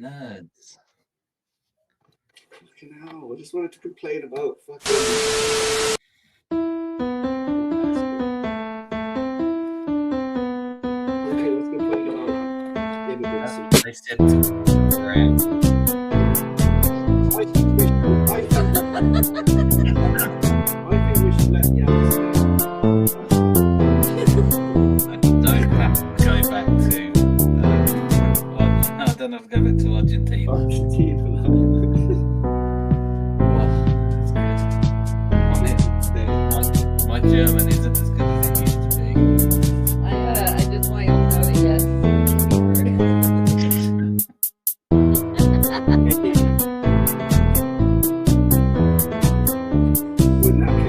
nerds. Fucking hell, I just wanted to complain about fucking... Okay, let's complain about immigrants. They said around. I think we should let Jan stay. Don't have to go back to. I don't have to go back to Argentina. Argentina. Well, that's good. My German isn't as good as it used to be. I just want you to know that yes. In that case, the poor Jan. If only I could do that. Between my Right friends. with that.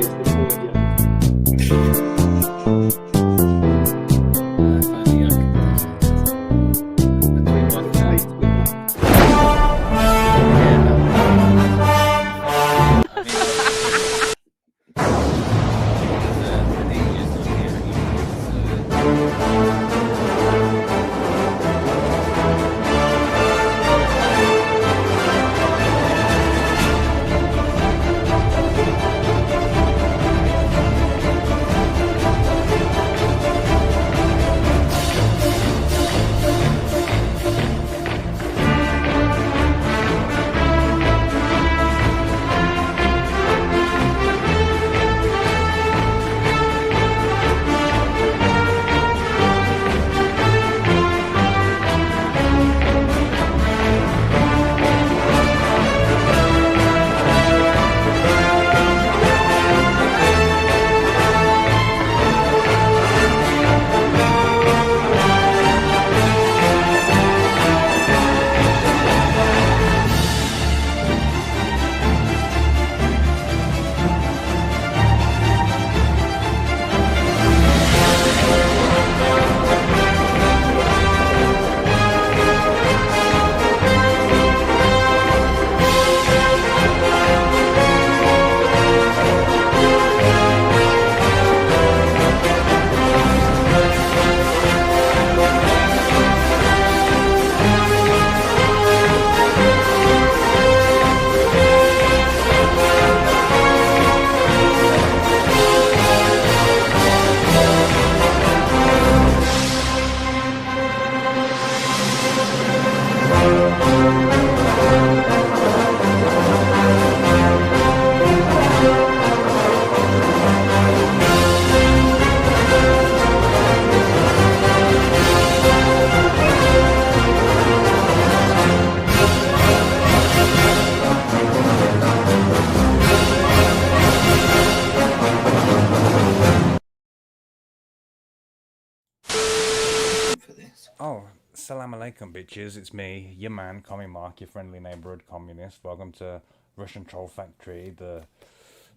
For this. Oh, salam alaikum, bitches. It's me, your man, Commie Mark, your friendly neighborhood communist. Welcome to Russian Troll Factory, the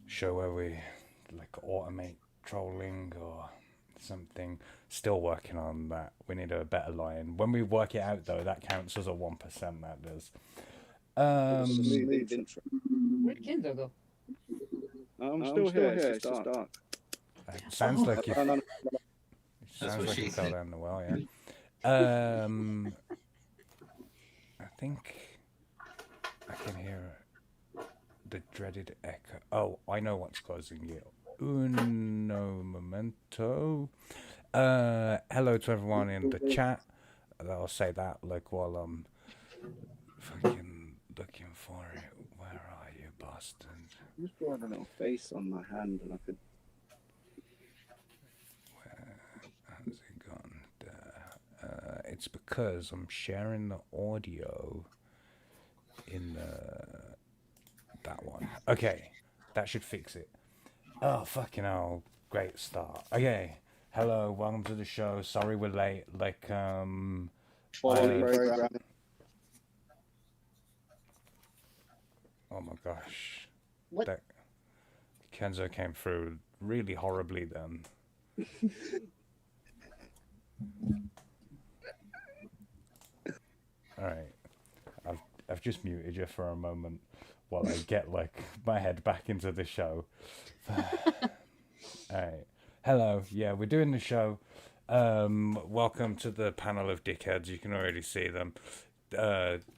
show where we like automate trolling or something. Still working on that. We need a better line. When we work it out, though, that counts as a 1%. That does. Smooth intro. Where'd Kenzo go? I'm still here, it's just dark. Sounds like you. No. That's Sounds what like she you fell said. down the well, yeah. I think I can hear the dreaded echo. Oh, I know what's causing you. Uno momento. Hello to everyone in the chat. I'll say that like while I'm fucking looking for it. Where are you, bastard? I just brought a little face on my hand and I could... How's it gone? It's because I'm sharing the audio in that one. Okay, that should fix it. Oh, fucking hell. Great start. Okay, hello, welcome to the show. Sorry we're late. Like, program. oh my gosh. What? That Kenzo came through really horribly then. Alright. I've just muted you for a moment while I get like my head back into the show. Alright. Hello, yeah, we're doing the show. Welcome to the panel of dickheads. You can already see them.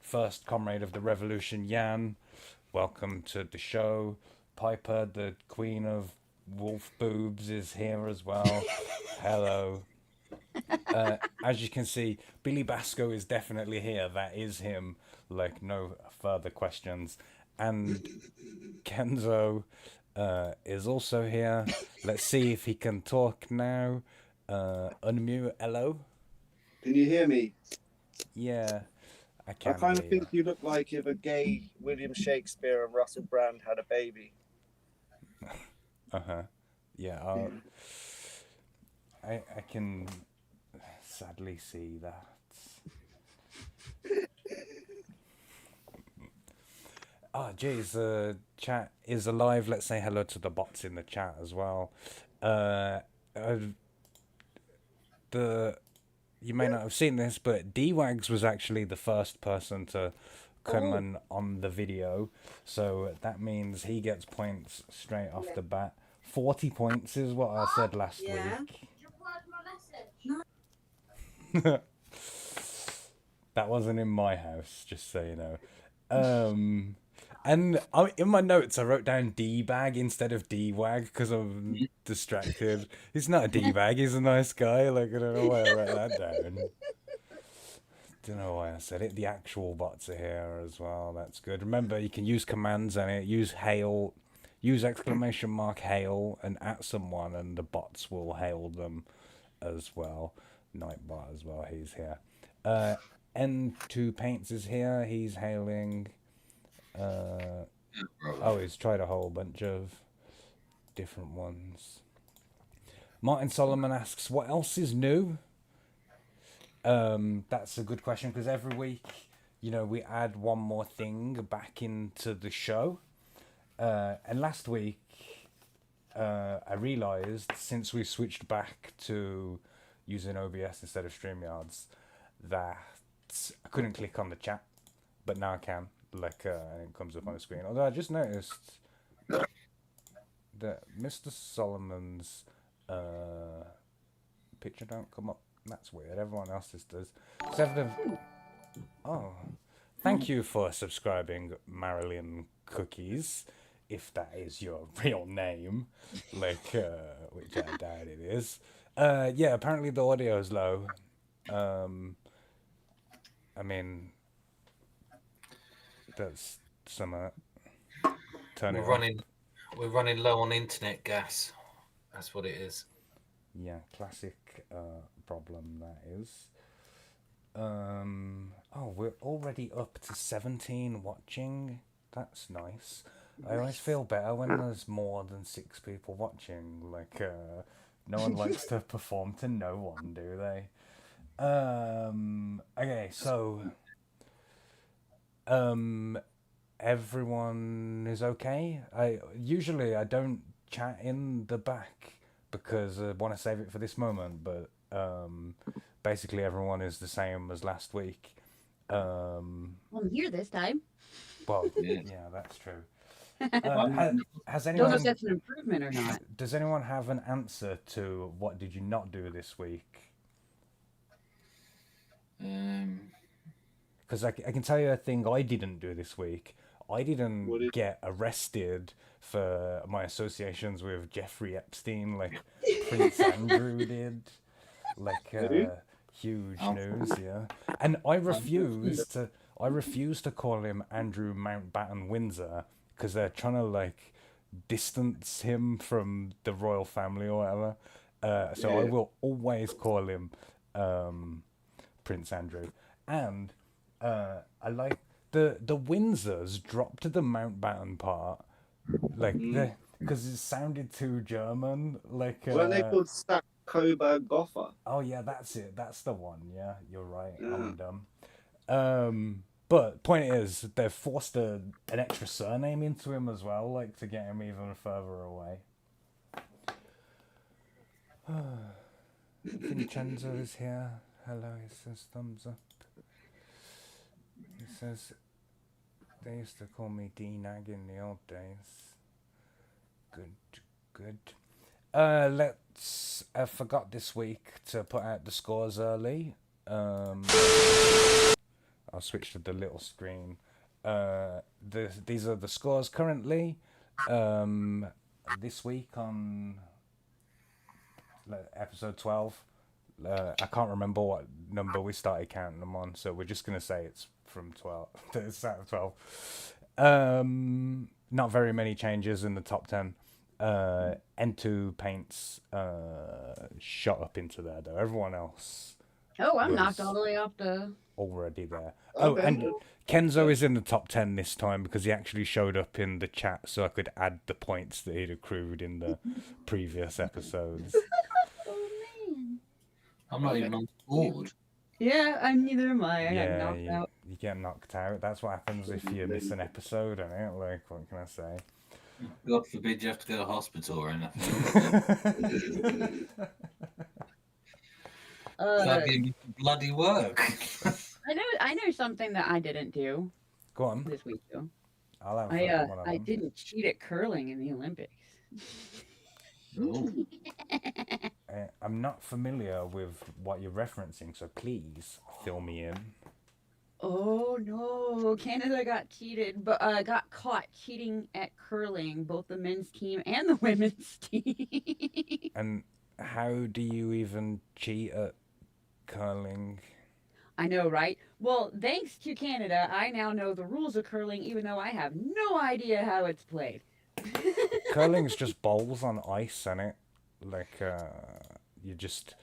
first comrade of the revolution, Jan. Welcome to the show. Piper, the queen of wolf boobs, is here as well. Hello. As you can see, Billy Basco is definitely here. That is him. Like, no further questions. And Kenzo is also here. Let's see if he can talk now. Unmute. Hello. Can you hear me? Yeah, I I can. kind of think you look like if a gay William Shakespeare and Russell Brand had a baby. Yeah. I can sadly see that. Oh, geez, the chat is alive. Let's say hello to the bots in the chat as well. You may not have seen this, but D-Wags was actually the first person to comment on the video, so that means he gets points straight off the bat. 40 points is what I said last week. That wasn't in my house, just so you know. And in my notes, I wrote down D-Bag instead of D-Wag because I'm distracted. He's not a D-Bag, he's a nice guy. Like, I don't know why I wrote that down. Don't know why I said it. The actual bots are here as well. That's good. Remember, you can use commands on it. Use hail, use exclamation mark hail and at someone, and the bots will hail them as well. Nightbot as well. He's here. N2 Paints is here. He's hailing. He's tried a whole bunch of different ones. Martin Solomon asks, what else is new? That's a good question, because every week, we add one more thing back into the show. And last week, I realized, since we switched back to using OBS instead of StreamYards, that I couldn't click on the chat, but now I can. And it comes up on the screen. Although I just noticed that Mr. Solomon's picture don't come up. That's weird. Everyone else's does. Thank you for subscribing, Marilyn Cookies, if that is your real name, which I doubt it is. Yeah, apparently the audio is low. I mean, that's some turning We're running low on internet gas. That's what it is. Yeah, classic problem that is. We're already up to 17 watching. That's nice. I always feel better when there's more than 6 people watching. No one likes to perform to no one, do they? Okay, so everyone is okay. I don't chat in the back because I want to save it for this moment, but basically everyone is the same as last week. I'm here this time. Well, yeah, that's true. Has Don't anyone? know if that's an improvement or not. Does anyone have an answer to what did you not do this week? Because I can tell you a thing I didn't do this week. I didn't get arrested for my associations with Jeffrey Epstein like Prince Andrew did. Huge news, yeah. And I refuse to call him Andrew Mountbatten Windsor because they're trying to distance him from the royal family or whatever. So I will always call him Prince Andrew. And I like the Windsors dropped the Mountbatten part, because it sounded too German. Weren't they called Sackcoburg Gotha? Oh yeah, that's it. That's the one. Yeah, you're right. I'm dumb. But point is, they've forced an extra surname into him as well, to get him even further away. Vincenzo is here. Hello, he says thumbs up. He says they used to call me D-Nag in the old days. Good. I forgot this week to put out the scores early. I'll switch to the little screen. These are the scores currently. This week on episode 12. I can't remember what number we started counting them on, so we're just gonna say it's from 12. It's out of 12. Not very many changes in the top 10. N2 Paints shot up into there though. Everyone else Oh, I'm was knocked all the way off the. already there. Okay. Oh, and Kenzo is in the top 10 this time because he actually showed up in the chat, so I could add the points that he'd accrued in the previous episodes. Oh man. I'm not even on the board. Yeah, I'm neither am I. I got knocked you, out. you get knocked out. That's what happens if you miss an episode, innit? Like, what can I say? God forbid you have to go to hospital or anything. That'd be bloody work. I know something that I didn't do Go on. this week though. I'll have one of I them. didn't cheat at curling in the Olympics. Ooh. I'm not familiar with what you're referencing, so please fill me in. Oh no, Canada got cheated, but got caught cheating at curling, both the men's team and the women's team. And how do you even cheat at curling? I know, right? Well, thanks to Canada, I now know the rules of curling, even though I have no idea how it's played. Curling's just bowls on ice, and it like you just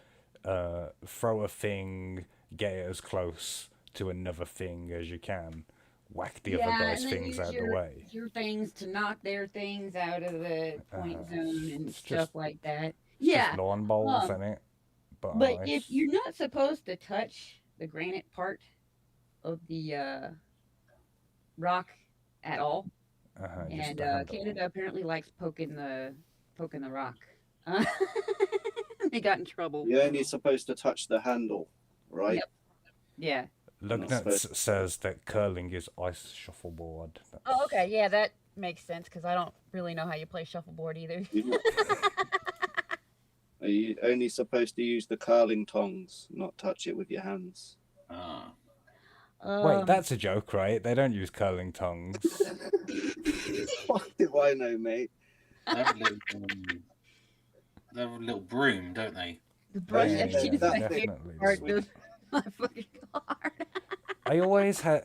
throw a thing, get it as close to another thing as you can, whack the other guy's and then things use out the way. your things to knock their things out of the point zone and it's stuff just- like that. It's Yeah, just lawn bowls, um, in it. But on but ice. if you're not supposed to touch the granite part of the rock at all, just and the handle. Canada apparently likes poking the rock. They got in trouble. You're only supposed to touch the handle, right? Yep. Yeah. Lugnut says that curling is ice shuffleboard. Oh, okay. Yeah, that makes sense because I don't really know how you play shuffleboard either. Are you only supposed to use the curling tongs, not touch it with your hands? Ah. Wait, that's a joke, right? They don't use curling tongs. What do I know, mate? They have a little broom, don't they? the brush. Yeah, Actually, yeah, my definitely. favorite part of my fucking card. I always I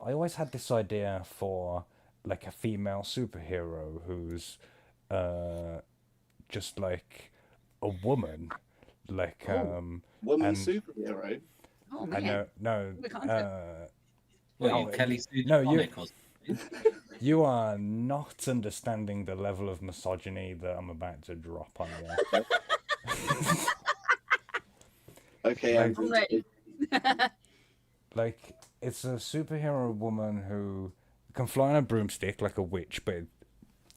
always had this idea for like a female superhero who's just like a woman, like Woman and- superhero. Oh I man. know The concept. What, No, Kelly Sue no, you- Sonic or something? you are not understanding the level of misogyny that I'm about to drop on you. Okay, Like- Andrew. I'm ready. Like, it's a superhero woman who can fly on a broomstick like a witch, but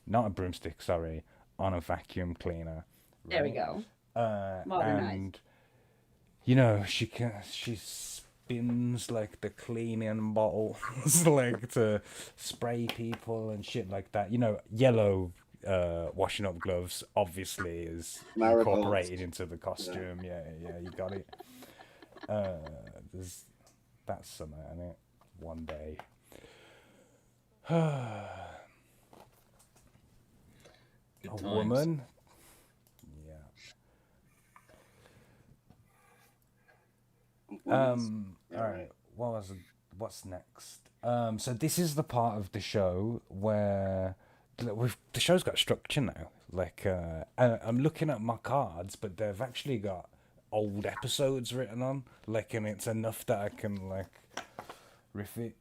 not a broomstick, sorry, on a vacuum cleaner. There we right? go. Modernized. And you know, she spins like the cleaning bottles, like to spray people and shit like that. You know, yellow washing up gloves obviously is Marigolds. incorporated into the costume. Yeah, you got it. That's summer, isn't it? One day. Good A times. woman. Yeah. All right. What's next? So this is the part of the show where the show's got structure now. Like, I'm looking at my cards, but they've actually got old episodes written on. Like, and it's enough that I can like riff it.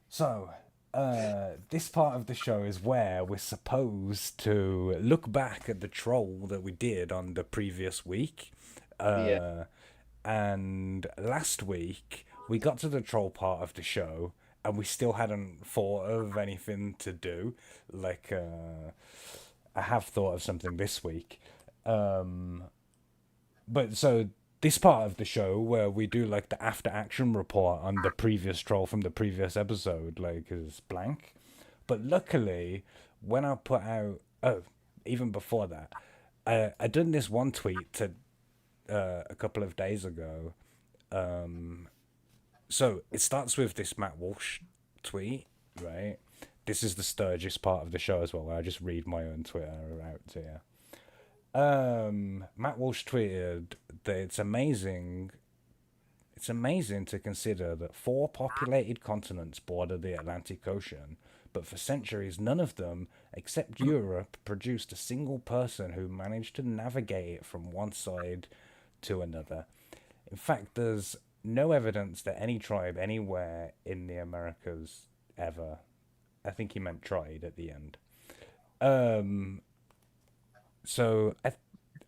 So, this part of the show is where we're supposed to look back at the troll that we did on the previous week. Yeah. And last week we got to the troll part of the show and we still hadn't thought of anything to do. Like, I have thought of something this week. But so this part of the show where we do like the after action report on the previous troll from the previous episode, like, is blank. But luckily, when I put out, even before that, I done this one tweet to a couple of days ago, So it starts with this Matt Walsh tweet, right? This is the Sturgis part of the show as well, where I just read my own Twitter out to you. Matt Walsh tweeted that it's amazing to consider that 4 populated continents border the Atlantic Ocean, but for centuries none of them, except Europe, produced a single person who managed to navigate it from one side to another. In fact, there's no evidence that any tribe anywhere in the Americas ever, I think he meant tried at the end. So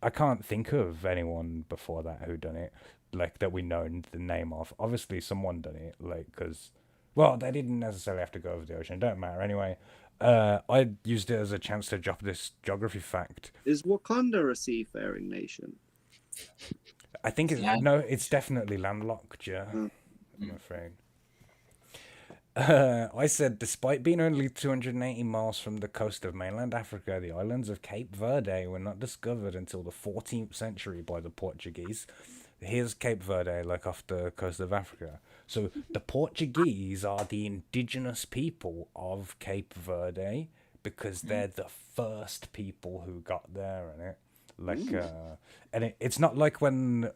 I can't think of anyone before that who done it, like that we know the name of. Obviously, someone done it, like because, well, they didn't necessarily have to go over the ocean. Don't matter anyway. I used it as a chance to drop this geography fact. Is Wakanda a seafaring nation? I think it's definitely landlocked. Yeah, I'm afraid. I said, despite being only 280 miles from the coast of mainland Africa, the islands of Cape Verde were not discovered until the 14th century by the Portuguese. Here's Cape Verde, like off the coast of Africa. So the Portuguese are the indigenous people of Cape Verde because they're the first people who got there, innit? Like, and it's not like when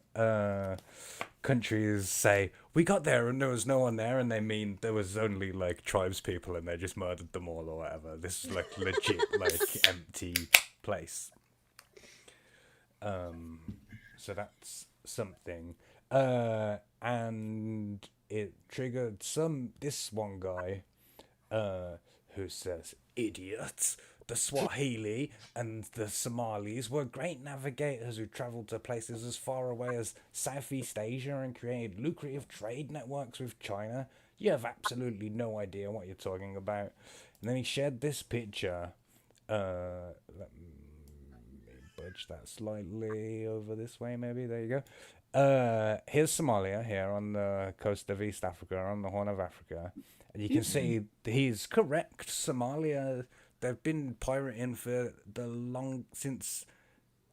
countries say we got there and there was no one there, and they mean there was only like tribes people and they just murdered them all or whatever. This is like legit, like empty place. So that's something, and it triggered this one guy, who says, "Idiots. The Swahili and the Somalis were great navigators who travelled to places as far away as Southeast Asia and created lucrative trade networks with China. You have absolutely no idea what you're talking about." And then he shared this picture. Let me budge that slightly over this way, maybe. There you go. Here's Somalia here on the coast of East Africa, on the Horn of Africa. And you can see he's correct. Somalia, they've been pirating for since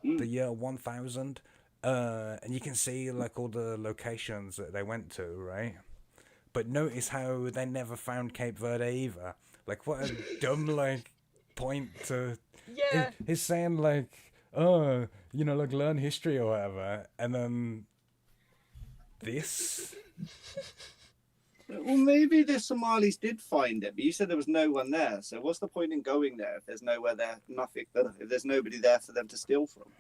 the year 1000. And you can see like all the locations that they went to, right? But notice how they never found Cape Verde either. Like, what a dumb, like, point to... Yeah. He's saying, like, oh, like, learn history or whatever. And then... this... Well, maybe the Somalis did find it, but you said there was no one there. So what's the point in going there if there's nowhere there, if there's nobody there for them to steal from?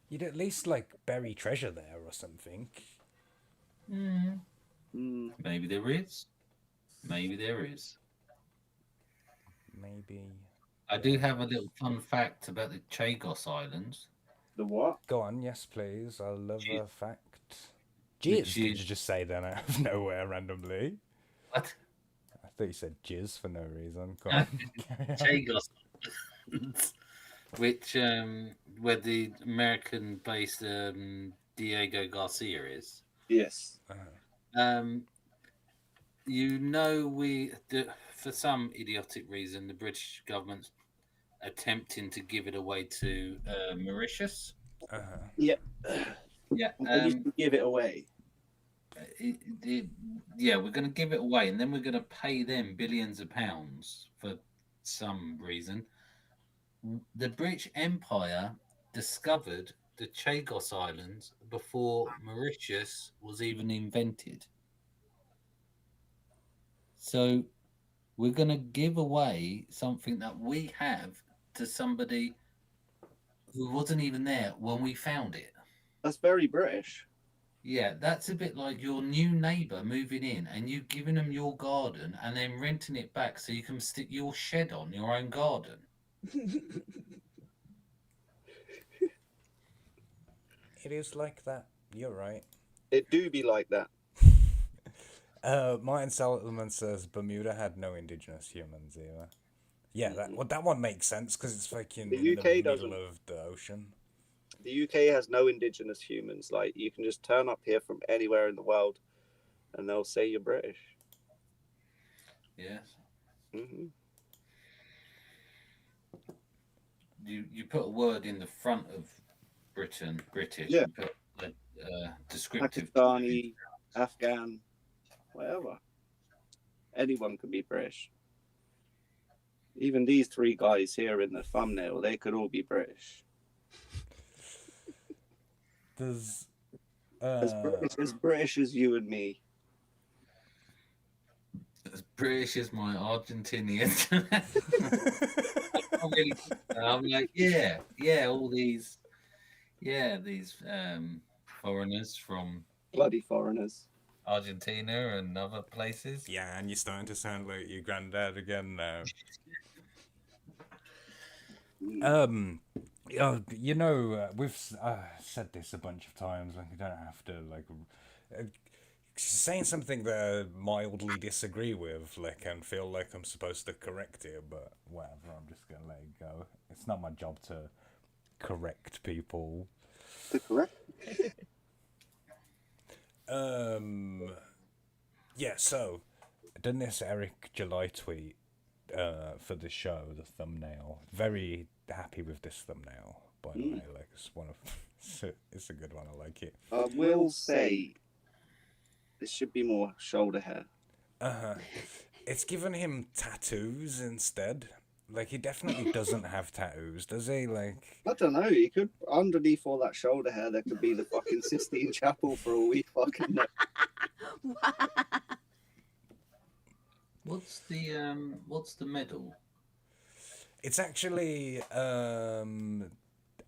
You'd at least, like, bury treasure there or something. Maybe there is. Maybe there is. Maybe. I do have a little fun fact about the Chagos Islands. The what? Go on, yes, please. I love a fact. Jizz, did you just say that out of nowhere randomly? What? I thought you said jizz for no reason. Go on. Chagos Islands, which where the American-based Diego Garcia is. Yes. For some idiotic reason, the British government's attempting to give it away to Mauritius. Yep. Yeah. Give it away. We're going to give it away, and then we're going to pay them billions of pounds for some reason. The British Empire discovered the Chagos Islands before Mauritius was even invented. So we're going to give away something that we have to somebody who wasn't even there when we found it. That's very British. Yeah, that's a bit like your new neighbour moving in and you giving them your garden and then renting it back so you can stick your shed on your own garden. It is like that. You're right. It do be like that. Martin Saltman says Bermuda had no indigenous humans either. Yeah, that one makes sense because it's fucking in the middle of the ocean. The UK has no indigenous humans. Like, you can just turn up here from anywhere in the world and they'll say you're British. Yes. Mm-hmm. You put a word in the front of British. Yeah. You put a descriptive. Pakistani, Afghan, whatever. Anyone can be British. Even these three guys here in the thumbnail, they could all be British. There's As British as you and me. As British as my Argentinian. I'm like, all these, foreigners from Bloody foreigners. Argentina and other places. yeah, and you're starting to sound like your granddad again now. You know, we've said this a bunch of times. Like, you don't have to saying something that I mildly disagree with, like, and feel like I'm supposed to correct it, but whatever. I'm just gonna let it go. It's not my job to correct people. To correct. Yeah. So, I done this Eric July tweet for the show, the thumbnail. Very happy with this thumbnail, by the way. Like, it's one of it's a good one. I like it. I will say this should be more shoulder hair. It's given him tattoos instead. Like, he definitely doesn't have tattoos, does he? Like, I don't know. You could underneath all that shoulder hair, there could be the fucking Sistine Chapel for all we fucking know. What's the medal? it's actually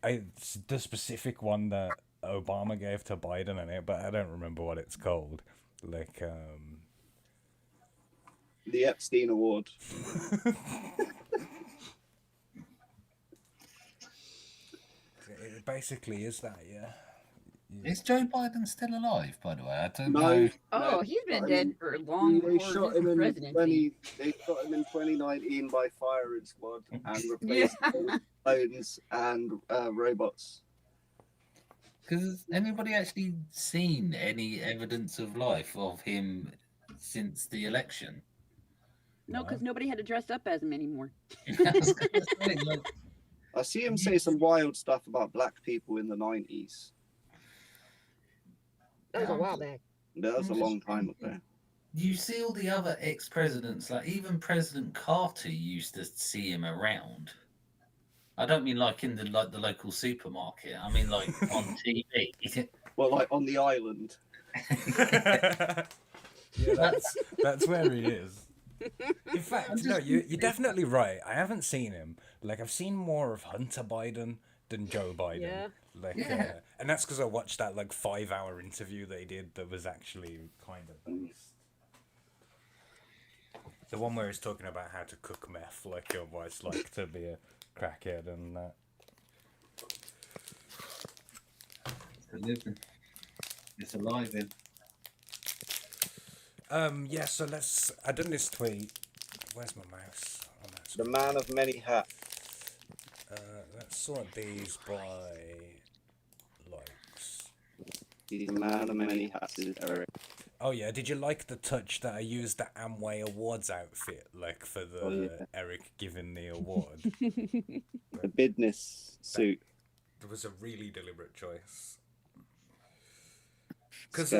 it's the specific one that Obama gave to Biden in it, but I don't remember what it's called. Like, The Epstein Award. it basically is that, yeah. Is Joe Biden still alive, by the way? I don't No. know. Oh, he's been dead for long They before shot his him in presidency. They shot him in 2019 by firing squad and replaced him with clones and robots. Because has anybody actually seen any evidence of life of him since the election? No, because nobody had to dress up as him anymore. I was gonna say, like, I see him say some wild stuff about black people in the 90s. That was a while back. That was a long time ago. you see all the other ex-presidents, like even President Carter used to see him around. I don't mean like in the local supermarket. I mean like on TV. Well, like on the island. Yeah, that's where he is. In fact, no, you're definitely right. I haven't seen him. Like, I've seen more of Hunter Biden than Joe Biden. Yeah. Like, Yeah. and that's because I watched that like 5-hour interview they did that was actually kind of based. The one where he's talking about how to cook meth, like what it's like to be a crackhead and that. It's alive in. Yeah, so I done this tweet. Where's my mouse? Oh, no, it's The man of many hats. let's sort these by likes. He's the man of many hats, is Eric. Oh yeah, did you like the touch that I used the Amway Awards outfit, like for the Eric giving the award? The business suit. It was a really deliberate choice. Because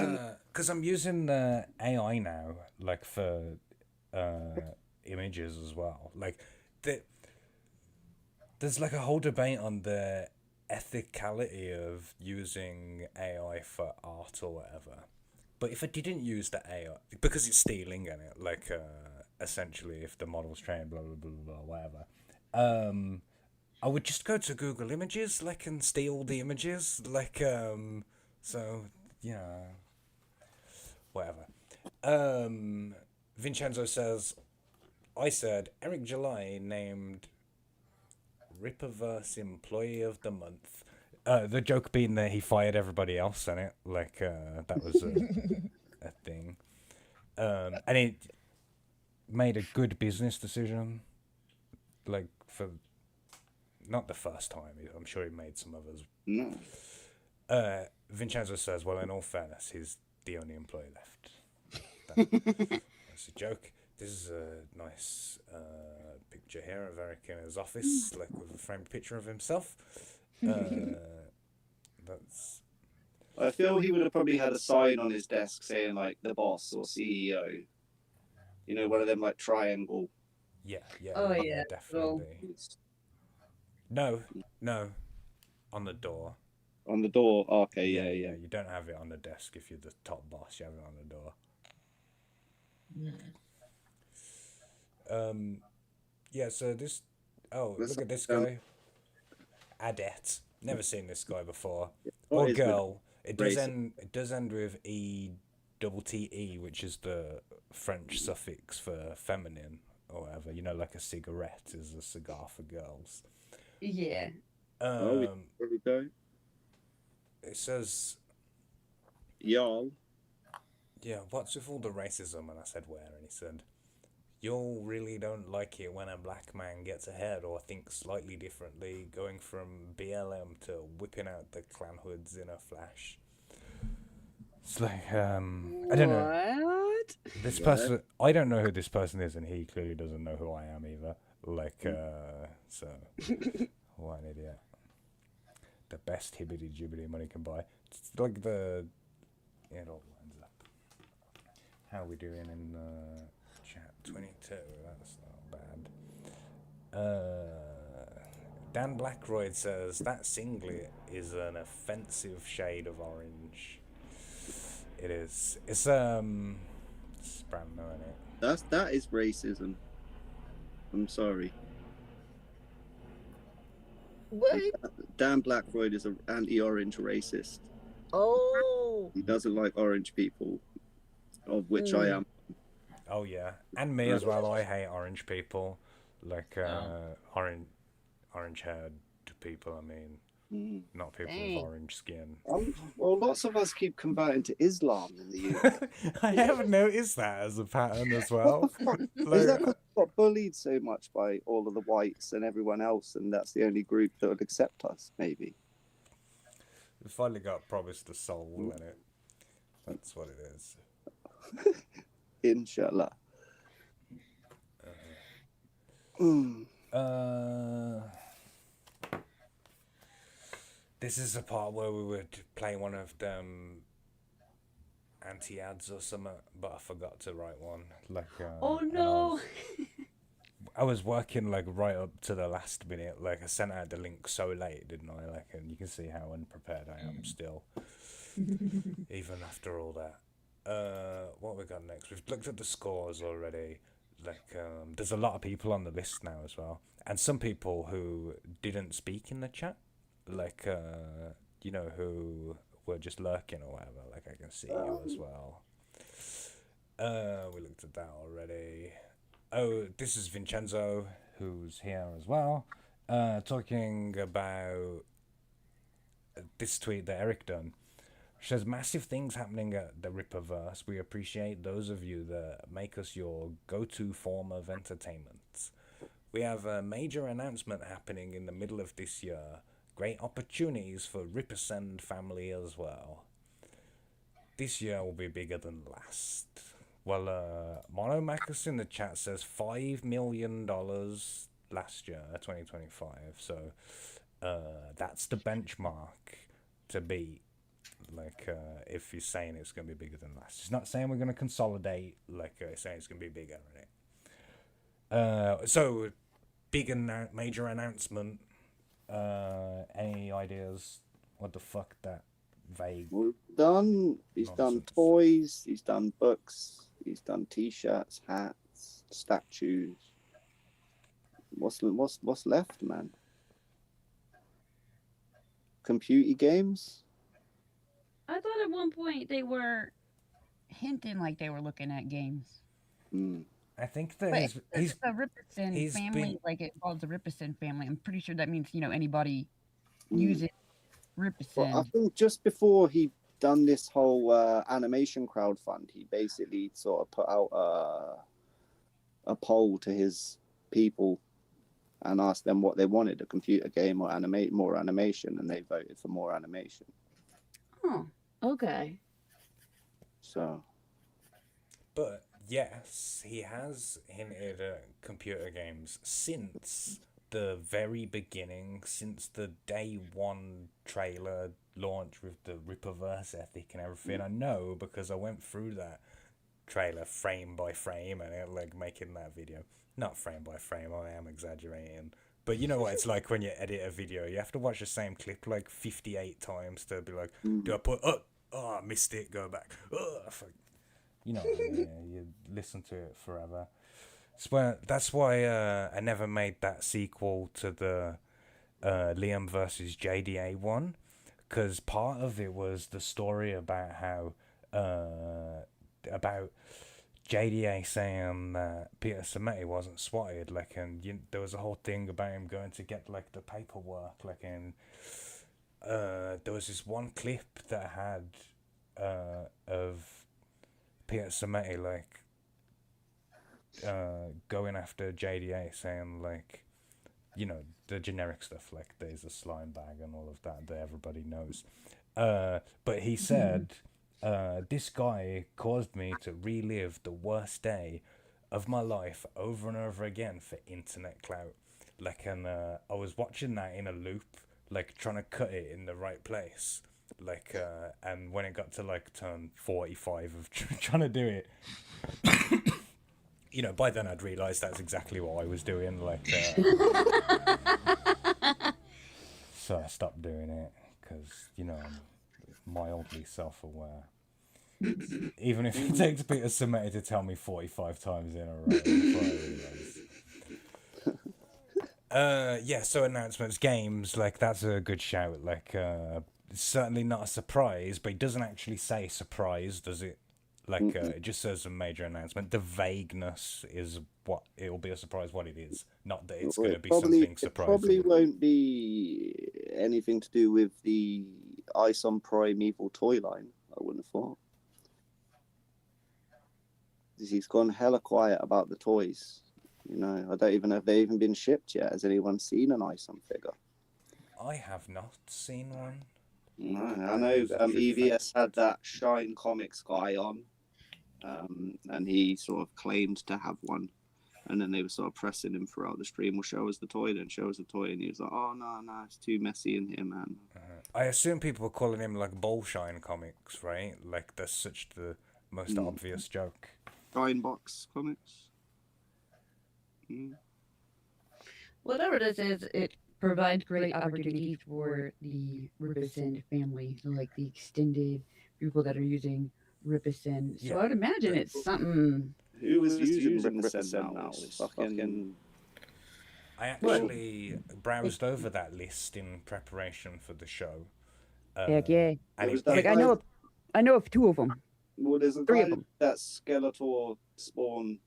I'm using AI now, like for images as well. Like, there's like a whole debate on the ethicality of using AI for art or whatever. But if I didn't use the AI, because it's stealing in it, like essentially if the model's trained, blah blah blah blah whatever, I would just go to Google Images, like, and steal the images, like so. Yeah. Whatever. Vincenzo says, I said Eric July named Rippaverse Employee of the Month. The joke being that he fired everybody else in it. Like, that was a thing. And it made a good business decision. Like, for not the first time. I'm sure he made some others. No. Vincenzo says, well, in all fairness, he's the only employee left. That's a joke. This is a nice picture here of Eric in his office, like with a framed picture of himself. That's... I feel he would have probably had a sign on his desk saying like the boss or CEO. You know, one of them like triangle. Yeah, Oh, yeah, definitely. No, on the door. On the door. Okay, Yeah, yeah. you don't have it on the desk if you're the top boss. You have it on the door. Yeah. So this. Oh, Let's look at this um, guy. Adet. Never seen this guy before. what Or is with girl. It does racing? end. It does end with E-double-T-E, which is the French suffix for feminine or whatever. You know, like a cigarette is a cigar for girls. Yeah. Oh, where we go? It says, Y'all. yeah, what's with all the racism? And I said, where? And he said, you really don't like it when a black man gets ahead or thinks slightly differently, going from BLM to whipping out the clan hoods in a flash. It's like, I don't know. What? This What? person, I don't know who this person is, and he clearly doesn't know who I am either. Like, so, what an idiot. The best hibbity jibbity money can buy. It's like it all lines up. How are we doing in chat? 22, that's not bad. Dan Blackroyd says, that singlet is an offensive shade of orange. It is. It's brand new, isn't it? That is racism. I'm sorry. What? Dan Blackroyd is an anti-orange racist. Oh. He doesn't like orange people, of which I am. Oh yeah, and me as well. I hate orange people, like orange-haired people. I mean, not people Dang. with orange skin. Well, lots of us keep converting to Islam in the UK. I haven't noticed that as a pattern as well. Is that because we got bullied so much by all of the whites and everyone else, and that's the only group that would accept us? Maybe. We finally got promised a soul in it. That's what it is. Inshallah. This is the part where we would play one of them anti-ads or something, but I forgot to write one. Like, Oh and no. I was working like right up to the last minute. Like I sent out the link so late, didn't I? Like, and you can see how unprepared I am still, even after all that. What we got next? We've looked at the scores already. Like, there's a lot of people on the list now as well, and some people who didn't speak in the chat, like, you know, who were just lurking or whatever. Like, I can see you as well. We looked at that already. Oh, this is Vincenzo, who's here as well, talking about this tweet that Eric done. There's massive things happening at the Rippaverse. We appreciate those of you that make us your go-to form of entertainment. We have a major announcement happening in the middle of this year. Great opportunities for Rippersend family as well. This year will be bigger than last. Well, Mono Macus in the chat says $5 million last year, 2025. So that's the benchmark to beat. Like, if he's saying it's going to be bigger than last. He's not saying we're going to consolidate, like, he's saying it's going to be bigger, right? So, big major announcement. Any ideas? What the fuck that vague? Well, he's done toys, he's done books, he's done t-shirts, hats, statues. What's left, man? Computer games? I thought at one point they were hinting like they were looking at games. I think that But he's the Ripperson family, like it calls the Ripperson family. I'm pretty sure that means, you know, anybody using Ripperson. Well, I think just before he done this whole animation crowdfund, he basically sort of put out a poll to his people and asked them what they wanted, a computer game or more animation, and they voted for more animation. Oh, okay. So, but yes, he has hinted at computer games since the very beginning, since the day one trailer launch with the Rippaverse ethic and everything. I know because I went through that trailer frame by frame and like making that video. Not frame by frame, I am exaggerating. But you know what it's like when you edit a video. You have to watch the same clip like 58 times to be like, do I put, oh, I missed it, go back. Oh, fuck. You know what I mean? You listen to it forever. That's why I never made that sequel to the Liam versus JDA one, because part of it was the story about how about JDA saying that Peter Sameti wasn't swatted, like, and there was a whole thing about him going to get like the paperwork, like, and there was this one clip that had of Peter Sameti like going after JDA, saying like, you know, the generic stuff like there's a slime bag and all of that everybody knows. But he said, this guy caused me to relive the worst day of my life over and over again for internet clout. Like, and I was watching that in a loop, like trying to cut it in the right place. Like, and when it got to like turn 45 of trying to do it, you know, by then I'd realised that's exactly what I was doing. Like, so I stopped doing it because, you know, I'm mildly self-aware. Even if it takes Peter Sameti to tell me 45 times in a row before I realise. Yeah, so announcements, games, like, that's a good shout. Like, certainly not a surprise, but it doesn't actually say surprise, does it? Like, it just says a major announcement. The vagueness is what it'll be a surprise what it is, not that it's going to be something surprising. It probably won't be anything to do with the Ice on Primeval toy line, I wouldn't have thought. He's gone hella quiet about the toys. You know, I don't even know if they've even been shipped yet. Has anyone seen an Ice on figure? I have not seen one. No, I know EVS had that Shine Comics guy on, and he sort of claimed to have one, and then they were sort of pressing him throughout the stream. Well, show us the toy, then show us the toy, and he was like, "Oh no, it's too messy in here, man." I assume people were calling him like Bullshine Comics, right? Like that's such the most obvious joke. Shine Box Comics. Whatever this is, it provides great opportunities for the Ripperson family, so like the extended people that are using Ripperson. So I would imagine it's something. Who was using Ripperson now? Fucking. I actually browsed over that list in preparation for the show. Heck yeah! And Like I know of two of them. Well, there's a Three guy of them. that Skeletor Spawn.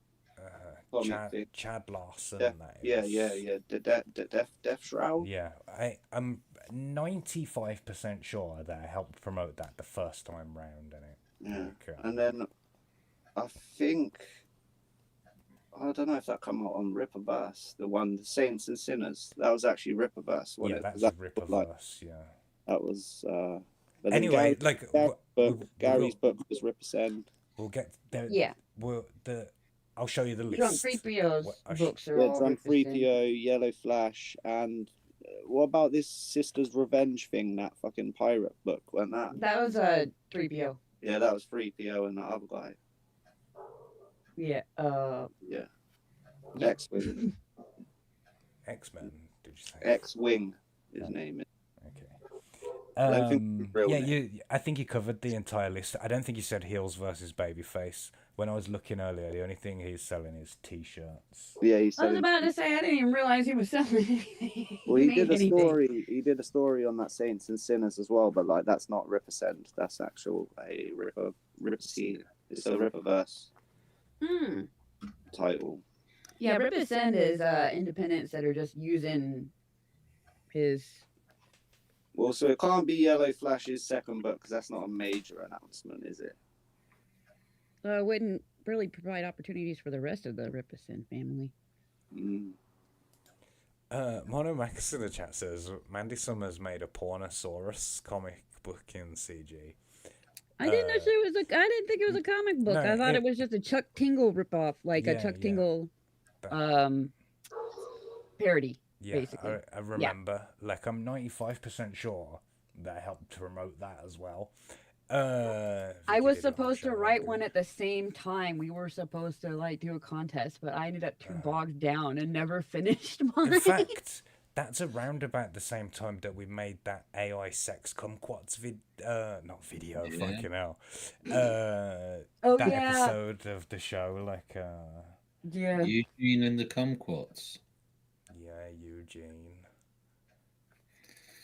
Chad Larson. Yeah. The Death Shroud. Yeah, I'm 95% sure that I helped promote that the first time round, and it. Yeah, like, and then I think I don't know if that come out on Rippaverse, the Saints and Sinners. That was actually Rippaverse. Yeah, that's Rippaverse. Yeah. That was. But anyway, Gary's book was Ripperson. We'll get there. Yeah. I'll show you the list. John 3PO's books are all John Ripperson. 3PO, Yellow Flash, and what about this Sister's Revenge thing? That fucking pirate book, wasn't that? That was 3PO. Yeah, that was 3PO and the other guy. Yeah. Yeah. X-Wing. X-Men, did you say? X-Wing, his name is. Okay. I think you covered the entire list. I don't think you said heels versus babyface. When I was looking earlier, the only thing he's selling is t-shirts. Yeah, I was about to say I didn't even realize he was selling anything. Well, he did a story. He did a story on that Saints and Sinners as well, but like that's not Rippersend. That's actual a Rippersend. It's a Rippaverse title. Yeah, Rippersend is independents that are just using his. Well, so it can't be Yellow Flash's second book because that's not a major announcement, is it? Wouldn't really provide opportunities for the rest of the Ripperson family. Mono Max in the chat says Mandy Summers made a Pornosaurus comic book in CG. I didn't know it was I didn't think it was a comic book. No, I thought it was just a Chuck Tingle ripoff, like a Chuck Tingle parody. Yeah, basically. I remember. Like, I'm 95% sure that helped promote that as well. I Vicky was did it on the supposed show, to I write one believe. at the same time. We were supposed to like do a contest, but I ended up too bogged down and never finished mine. In fact, that's around about the same time that we made that AI sex kumquats not video, Yeah. fucking hell. Oh, That yeah. episode of the show, like, Yeah. Eugene and the Kumquats. yeah, Eugene.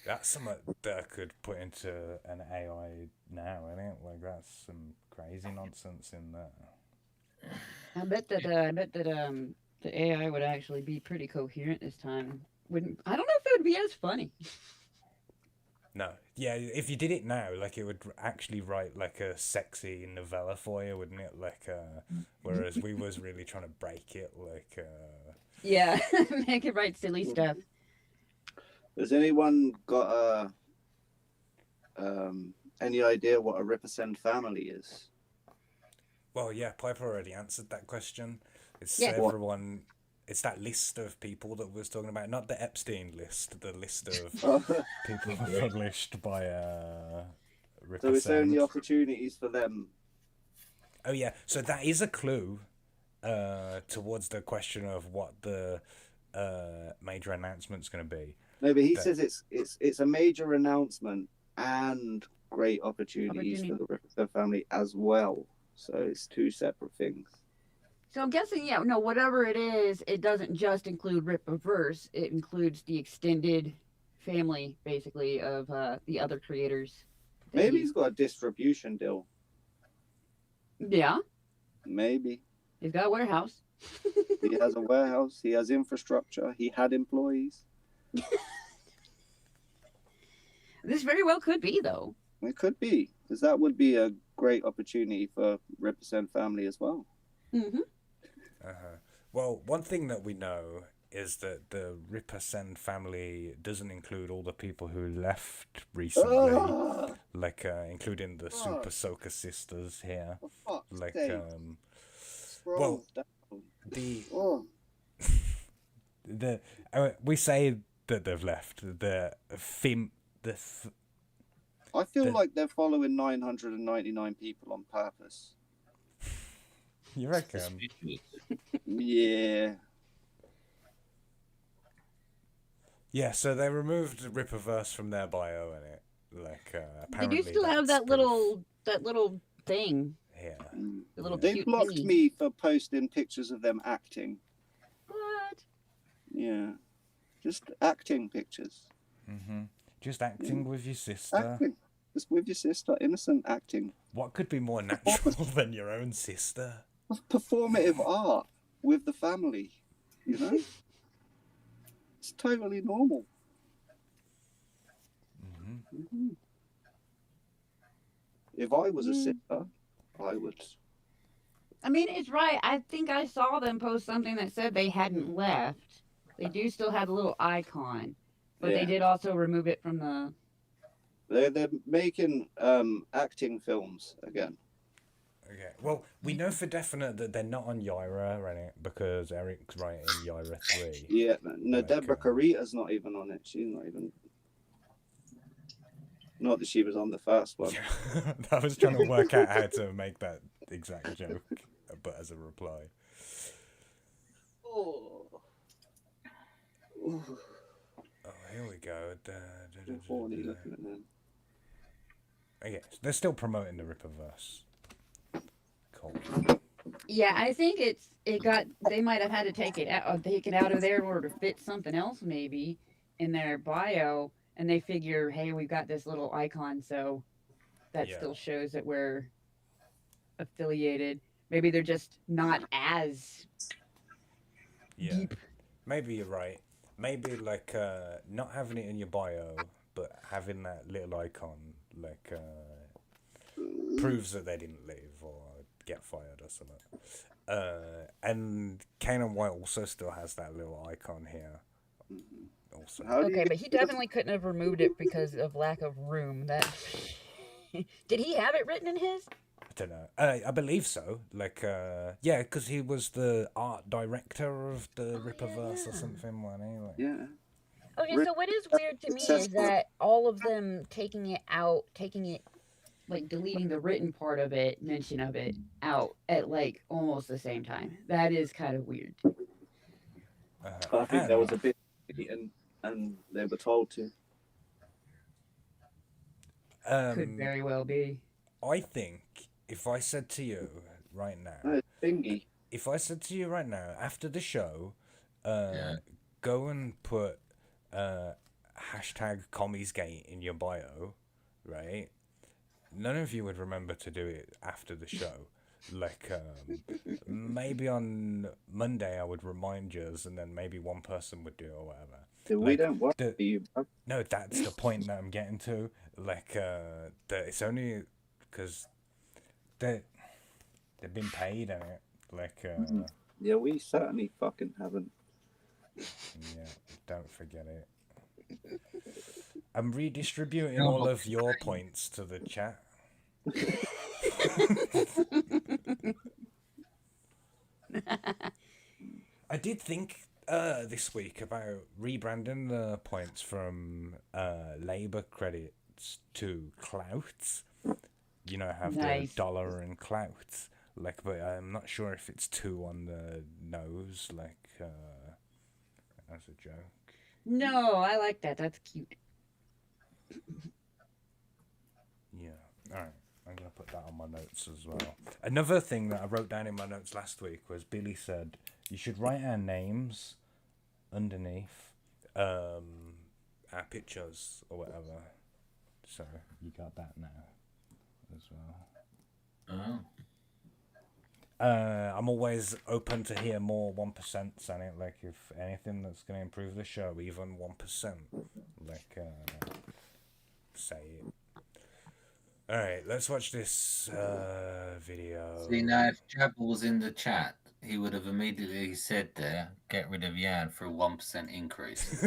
That's something that I could put into an AI now, isn't it? Like, that's some crazy nonsense in there. I bet that the AI would actually be pretty coherent this time. Wouldn't I don't know if it would be as funny. No, yeah, if you did it now, like, it would actually write like a sexy novella for you, wouldn't it? Like, whereas we was really trying to break it, like, Yeah, make it write silly stuff. Has anyone got any idea what a Rippersend family is? well, yeah, Piper already answered that question. It's Yeah. What? everyone. It's that list of people that we was talking about, not the Epstein list, the list of So people published by it's only Rippersend. opportunities for them. Oh yeah, so that is a clue towards the question of what the major announcement's going to be. No, but he That- says it's a major announcement and great opportunities for the Rippersend family as well. So it's two separate things. So I'm guessing, yeah, no, whatever it is, it doesn't just include Rippaverse. It includes the extended family, basically, of the other creators. that Maybe he- he's got a distribution deal. Yeah, Maybe he's got a warehouse. he has a warehouse. He has infrastructure. He had employees. This very well could be, though. It could be, because that would be a great opportunity for Rippersend family as well. Mm-hmm. Well, one thing that we know is that the Rippersend family doesn't include all the people who left recently, Ah, like including the Fuck. Super Soaker sisters here. for fuck's Like sake. well, Scroll down. the Oh, the we say that they've left I feel The- like they're following 999 people on purpose. you reckon? Suspicious. Yeah. Yeah, so they removed Rippaverse from their bio in it. Like They apparently do still have that's that little thing, yeah. the little They cute blocked thingy. me for posting pictures of them acting. What? Yeah. Just acting pictures. Just acting with your sister. Acting. Just with your sister. Innocent acting. What could be more natural than your own sister? Performative art with the family. You know? It's totally normal. Mhm. If I was a sister, I would. I mean, it's right. I think I saw them post something that said they hadn't left. They do still have a little icon, but Yeah. they did also remove it from the. They're making acting films again. Okay. Well, we know for definite that they're not on Yaira, right? Because Eric's writing Yaira 3. Yeah, no, Like, Deborah Carita's not even on it. She's not even. Not that she was on the first one. I was trying to work out how to make that exact joke, but as a reply. Oh. Oh, here we go. Horny looking at them. Okay, so they're still promoting the Rippaverse. Cool. Yeah, I think they might have had to take it out of there in order to fit something else maybe in their bio, and they figure, hey, we've got this little icon, so that Yeah. still shows that we're affiliated. Maybe they're just not as Yeah. deep. Maybe you're right. Maybe like not having it in your bio, but having that little icon like proves that they didn't leave or get fired or something. And Kanan White also still has that little icon here. Also. How do you Okay, get but he definitely couldn't have removed it because of lack of room. That did he have it written in his? I don't know. I believe so. Like, yeah, because he was the art director of the Rippaverse or something, wasn't he? Like, Yeah. Okay, Really so what is weird to me is successful. that all of them taking it, like deleting the written part of it, mention of it, out at like almost the same time. That is kind of weird. I think there was And a bit, and they were told to. Could very well be. I think if I said to you right now, No, it's thingy. if I said to you right now after the show, Yeah. go and put hashtag Comicsgate in your bio, right? None of you would remember to do it after the show. Like, maybe on Monday I would remind you, and then maybe one person would do it or whatever. We don't work the- for you, bro. No, that's the point that I'm getting to. Like, that it's only because they've been paid on it. Like, Yeah, we certainly fucking haven't. yeah, don't forget it. I'm redistributing No, all but- of your points to the chat. I did think this week about rebranding the points from labor credits to clout. You know, have Nice. the dollar and clout. Like, but I'm not sure if it's too on the nose. Like, as a joke. No, I like that. That's cute. Yeah. All right. I'm gonna put that on my notes as well. Another thing that I wrote down in my notes last week was Billy said you should write our names underneath our pictures or whatever. So you got that now as well. Oh. I'm always open to hear more 1% on it. Like if anything that's gonna improve the show, even 1%. Like say it. All right, let's watch this video. See, now if Jabba was in the chat, he would have immediately said there, get rid of Yan for a 1% increase.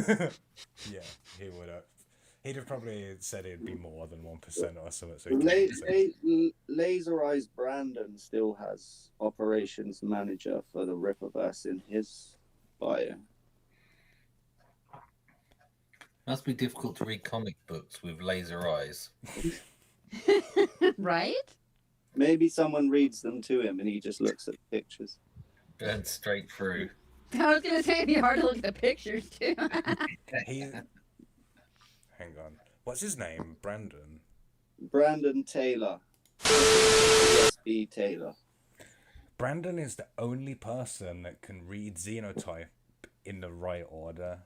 Yeah, he would have. He'd have probably said it'd be more than 1% or something. So he couldn't say. Laser Eyes Brandon still has operations manager for the Rippaverse in his bio. Must be difficult to read comic books with laser eyes. Right? Maybe someone reads them to him and he just looks at the pictures. Burn straight through. I was gonna say it'd be hard to look at the pictures too. He. Hang on. What's his name? Brandon. Brandon Taylor. B. Taylor. Brandon is the only person that can read Xenotype in the right order.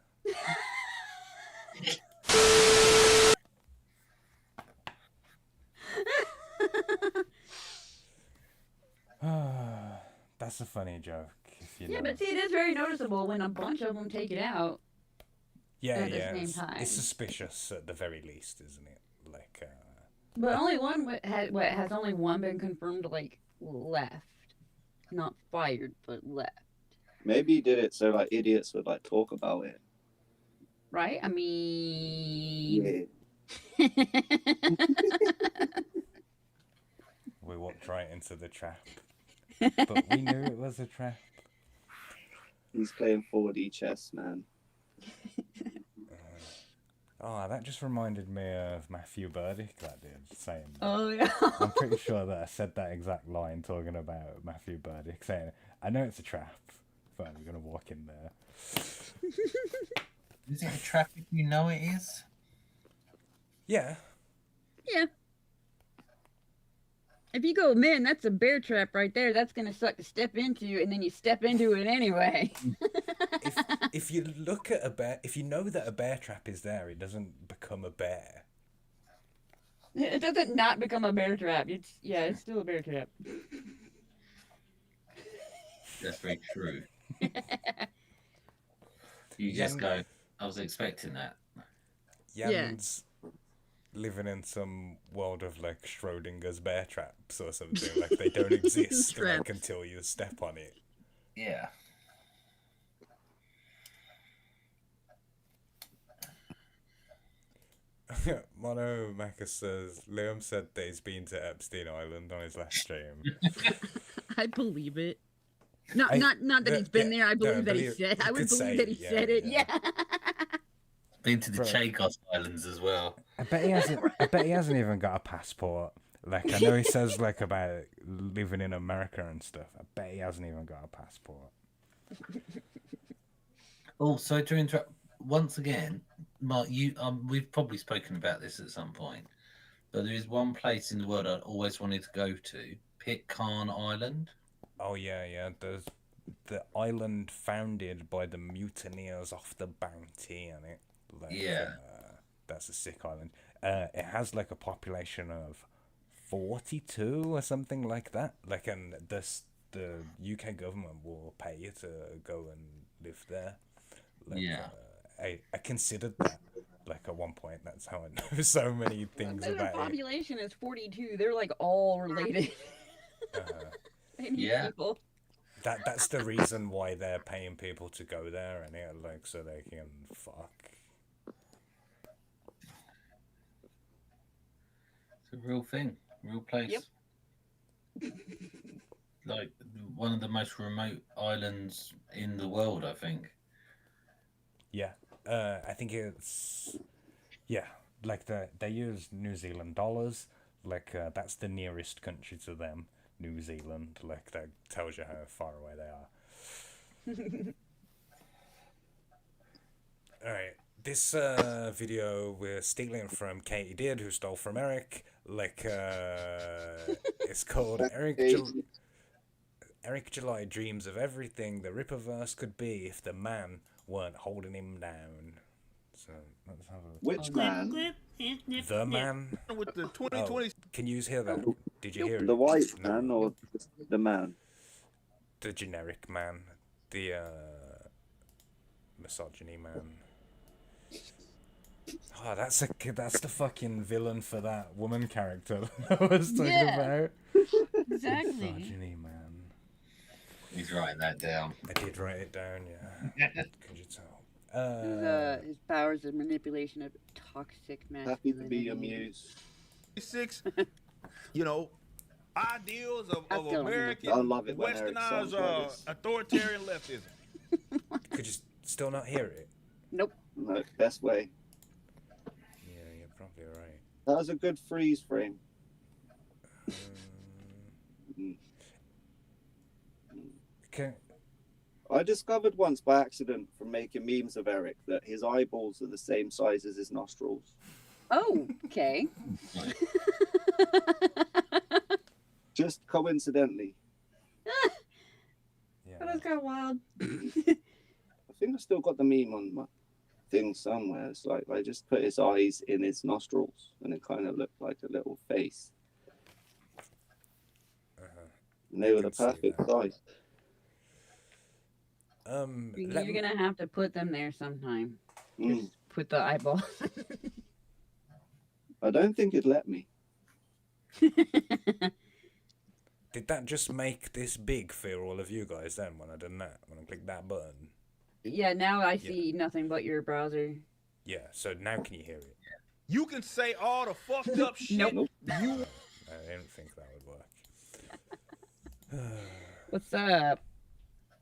That's a funny joke. If you Yeah, know. but see, it is very noticeable when a bunch of them take it out. Yeah, at the yeah. same It's time. suspicious at the very least, isn't it? Like, But only one has only one been confirmed like left, not fired, but left. Maybe he did it so like idiots would like talk about it. Right? I mean, Yeah. we walked right into the trap. But we knew it was a trap. He's playing 4D chess, man. Oh, that just reminded me of Matthew Burdick, that did, saying that. oh yeah. I'm pretty sure that I said that exact line talking about Matthew Burdick, saying, I know it's a trap, but I'm going to walk in there. Is it a trap if you know it is? Yeah. Yeah. If you go, man, that's a bear trap right there. That's gonna suck to step into, and then you step into it anyway. If you look at a bear, if you know that a bear trap is there, it doesn't become a bear. It doesn't not become a bear trap. It's still a bear trap. That's very true. You just go, I was expecting that. Jan's living in some world of like Schrodinger's bear traps or something. Like they don't exist like, Traps. until you step on it. Yeah. Mono Maka says Liam said that he's been to Epstein Island on his last stream. I believe it. Not I- not that no, he's been yeah, there. I no, believe that he believe- said. you I would could say believe that he it, yeah, said it. yeah. Yeah. Been to the Bro. Chagos Islands as well. I bet he hasn't. I bet he hasn't even got a passport. Like I know he says like about living in America and stuff. I bet he hasn't even got a passport. Oh, so to interrupt once again, Mark, we've probably spoken about this at some point, but there is one place in the world I always wanted to go to, Pitcairn Island. Oh yeah. There's the island founded by the mutineers off the Bounty, and it. Like, Yeah. That's a sick island. It has like a population of 42 or something like that. Like, and the UK government will pay you to go and live there. Like, Yeah. I considered that. Like at one point, that's how I know so many things Their about it. population is 42. They're like all related. They need Yeah. people. That's the reason why they're paying people to go there, and like so they can fuck. It's a real thing, real place. Yep. Like one of the most remote islands in the world, I think. Yeah, I think it's like they use New Zealand dollars. Like that's the nearest country to them, New Zealand. Like that tells you how far away they are. All right, this video we're stealing from Katie Did, who stole from Eric. Like it's called Eric July dreams of everything the Rippaverse could be if the man weren't holding him down. So let's have a... Which man? The man. With the 2020. Can you hear that? Did you hear it? The white No. man or the man? The generic man. The misogyny man. Oh, that's the fucking villain for that woman character I was talking about. Exactly. Misogyny man. He's writing that down. I did write it down, yeah. Could you tell? His powers of manipulation of toxic masculinity. Happy to be amused. 6, ideals of I still American I love it when Eric sounds like westernized this. authoritarian leftism. Could you still not hear it? Nope. No, best way. Yeah, you're probably right. That was a good freeze frame. Okay. I discovered once by accident from making memes of Eric that his eyeballs are the same size as his nostrils. Oh, okay. Just coincidentally. Yeah. That was kind of wild. I think I still got the meme on my thing somewhere. It's like I just put his eyes in his nostrils and it kind of looked like a little face. And they were the can see perfect that. size. You're gonna have to put them there sometime. Mm. Just put the eyeball. I don't think it'd let me. Did that just make this big for all of you guys then when I done that? When I clicked that button? Yeah, now I see nothing but your browser. Yeah, so now can you hear it? You can say all the fucked up shit. Nope. You I didn't think that would work. What's up?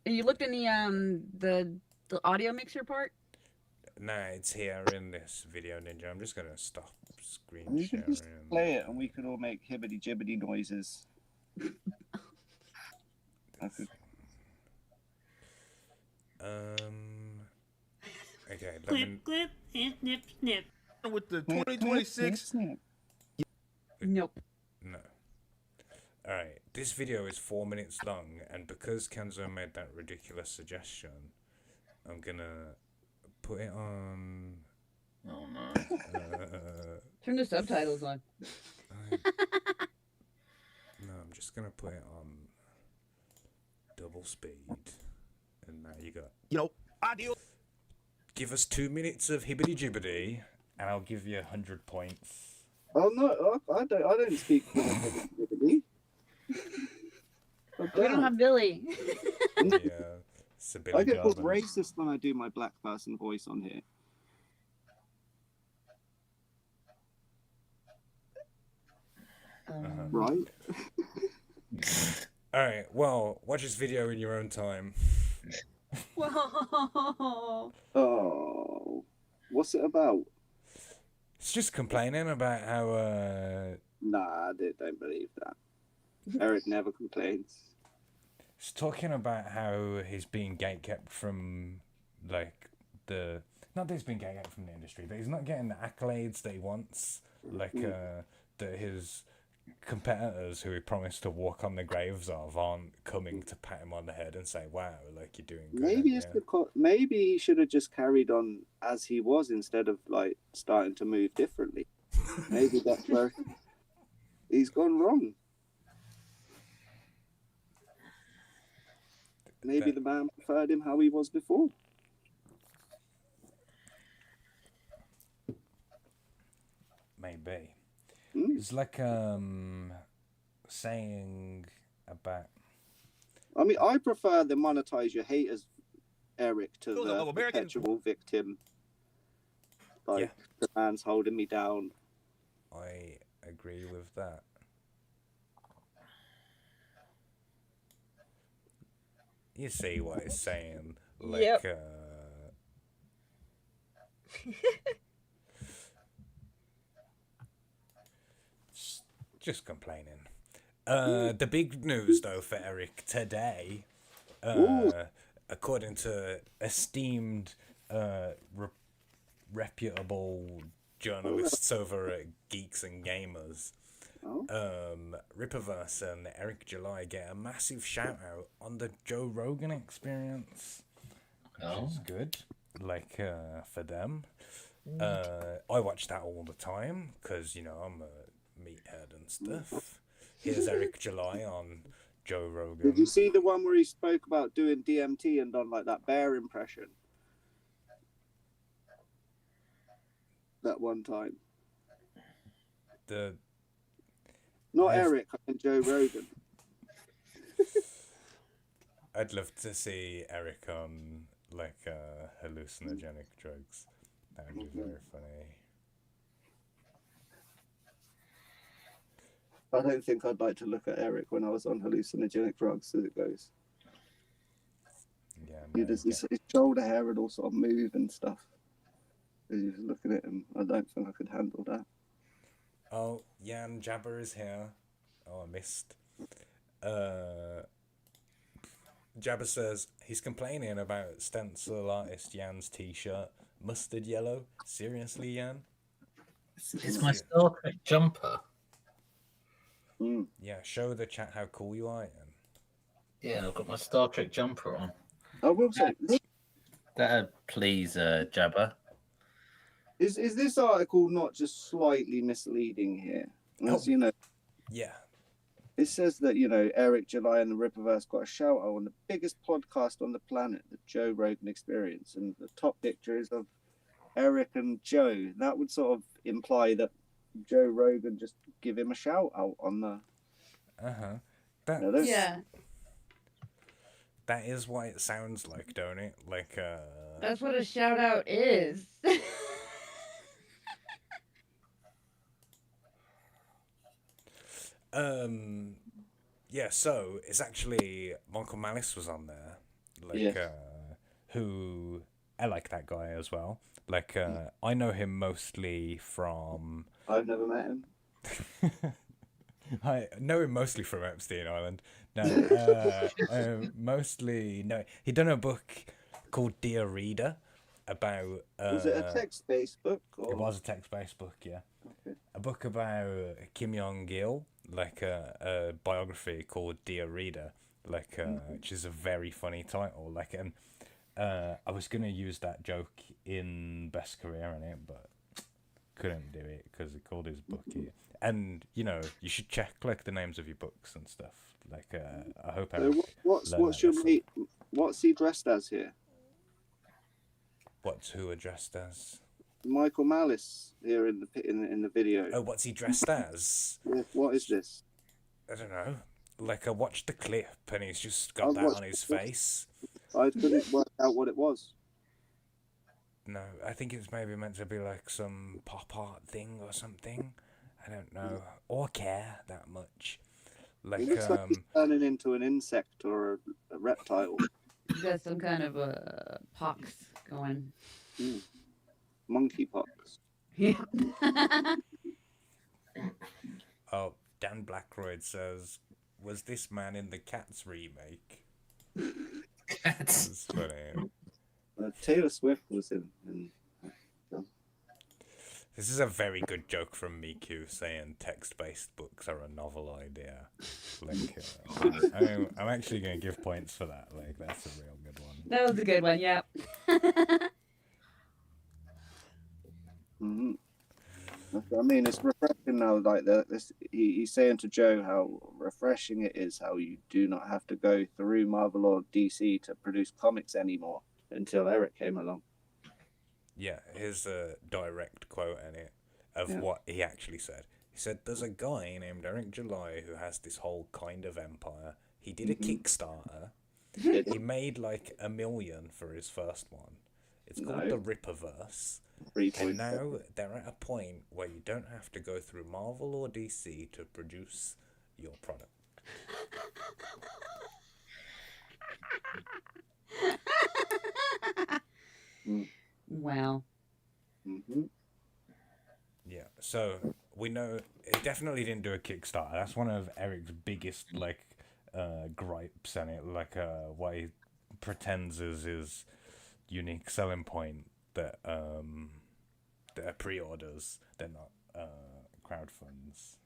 You looked in the audio mixer part? Nah, it's here in this video, Ninja. I'm just gonna stop screen You can just sharing. play it and we could all make hibbity jibbity noises. I could... Okay, let me... Clip, snip, snip. with the 2026. Nope. No. Alright, this video is 4 minutes long, and because Kenzo made that ridiculous suggestion, I'm gonna put it on... Oh no. Turn the subtitles on. No, I'm just gonna put it on double speed. And now you got... Ideal. Give us 2 minutes of hibbity jibbity, and I'll give you 100 points. Oh no, I don't speak hibbity. We don't have Billy. Yeah, it's a Billy I get called Garden. racist when I do my black person voice on here. Right? Alright, well, watch this video in your own time. Whoa. Oh. What's it about? It's just complaining about how Nah, I don't believe that. Eric never complains. it's talking about how he's being gatekept from like the not that he's being gatekept from the industry, but he's not getting the accolades that he wants. Like that his competitors who he promised to walk on the graves of aren't coming to pat him on the head and say, "Wow, like you're doing good." Maybe it's because maybe he should have just carried on as he was instead of like starting to move differently. Maybe that's where he's gone wrong. Maybe the man preferred him how he was before. Maybe. Mm. It's like saying about. I mean, I prefer the monetize your haters, Eric, to Those the are American- perpetual victim. Like the man's holding me down. I agree with that. You see what he's saying, like Yep. just complaining. The big news though for Eric today, according to esteemed reputable journalists over at Geeks and Gamers, Rippaverse and Eric July get a massive shout out on the Joe Rogan Experience. Which is good, like for them. I watch that all the time because you know I'm a meathead and stuff. Here's Eric July on Joe Rogan. Did you see the one where he spoke about doing DMT and done like that bear impression? That one time. Not Eric, I mean Joe Rogan. I'd love to see Eric on like hallucinogenic drugs. That would be very funny. I don't think I'd like to look at Eric when I was on hallucinogenic drugs as it goes. Yeah, He does his shoulder hair would all sort of move and stuff. As you was looking at him, I don't think I could handle that. Oh, Jan Jabber is here. Oh, I missed. Jabber says he's complaining about stencil artist Jan's t-shirt. Mustard yellow? Seriously, Jan? It's my Star Trek jumper. Mm. Yeah, show the chat how cool you are, Jan. Yeah, I've got my Star Trek jumper on. I will say, That'd please, Jabba. is this article not just slightly misleading here? As you know, Yeah. it says that, you know, Eric July and the Rippaverse got a shout out on the biggest podcast on the planet, the Joe Rogan Experience, and the top picture is of Eric and Joe. That would sort of imply that Joe Rogan just give him a shout out on the. Yeah. That is what it sounds like, don't it? Like That's what a shout out is. yeah, so it's actually Michael Malice was on there. Like Yeah. who I like that guy as well. Like I know him mostly from I've never met him. I know him mostly from Epstein Island. No, mostly no. He done a book called Dear Reader about. Was it a text-based book? Or... It was a text-based book, yeah. Okay. A book about Kim Jong-il, like a biography called Dear Reader, like which is a very funny title. Like, and I was gonna use that joke in Best Career in it, but couldn't do it because he called his book it. And you know, you should check like the names of your books and stuff. Like, I hope. So what's your mate? What's he dressed as here? What's who addressed as? Michael Malice here in the video. Oh, what's he dressed as? What is this? I don't know. Like I watched the clip and he's just got I've that watched on his the clip. face. I couldn't work out what it was. No, I think it's maybe meant to be like some pop art thing or something. I don't know or care that much. Like It looks like he's turning into an insect or a reptile. He's got some kind of a pox going. monkeypox. Yeah. Oh, Dan Blackroyd says, "Was this man in the Cats remake?" Cats. It's funny. Taylor Swift was in This is a very good joke from Miku saying text-based books are a novel idea. Like, I'm actually going to give points for that. Like, that's a real good one. That was a good one. Yeah. hmm I mean, it's refreshing now. Like he's saying to Joe how refreshing it is how you do not have to go through Marvel or DC to produce comics anymore until Eric came along. Yeah, here's a direct quote in it of Yeah. what he actually said. He said, "There's a guy named Eric July who has this whole kind of empire. He did a Kickstarter. He made like $1 million for his first one. It's called the Rippaverse. And now they're at a point where you don't have to go through Marvel or DC to produce your product." Wow. Yeah, so we know it definitely didn't do a Kickstarter. That's one of Eric's biggest gripes, and it what he pretends is his unique selling point that they're pre-orders, they're not crowdfunds.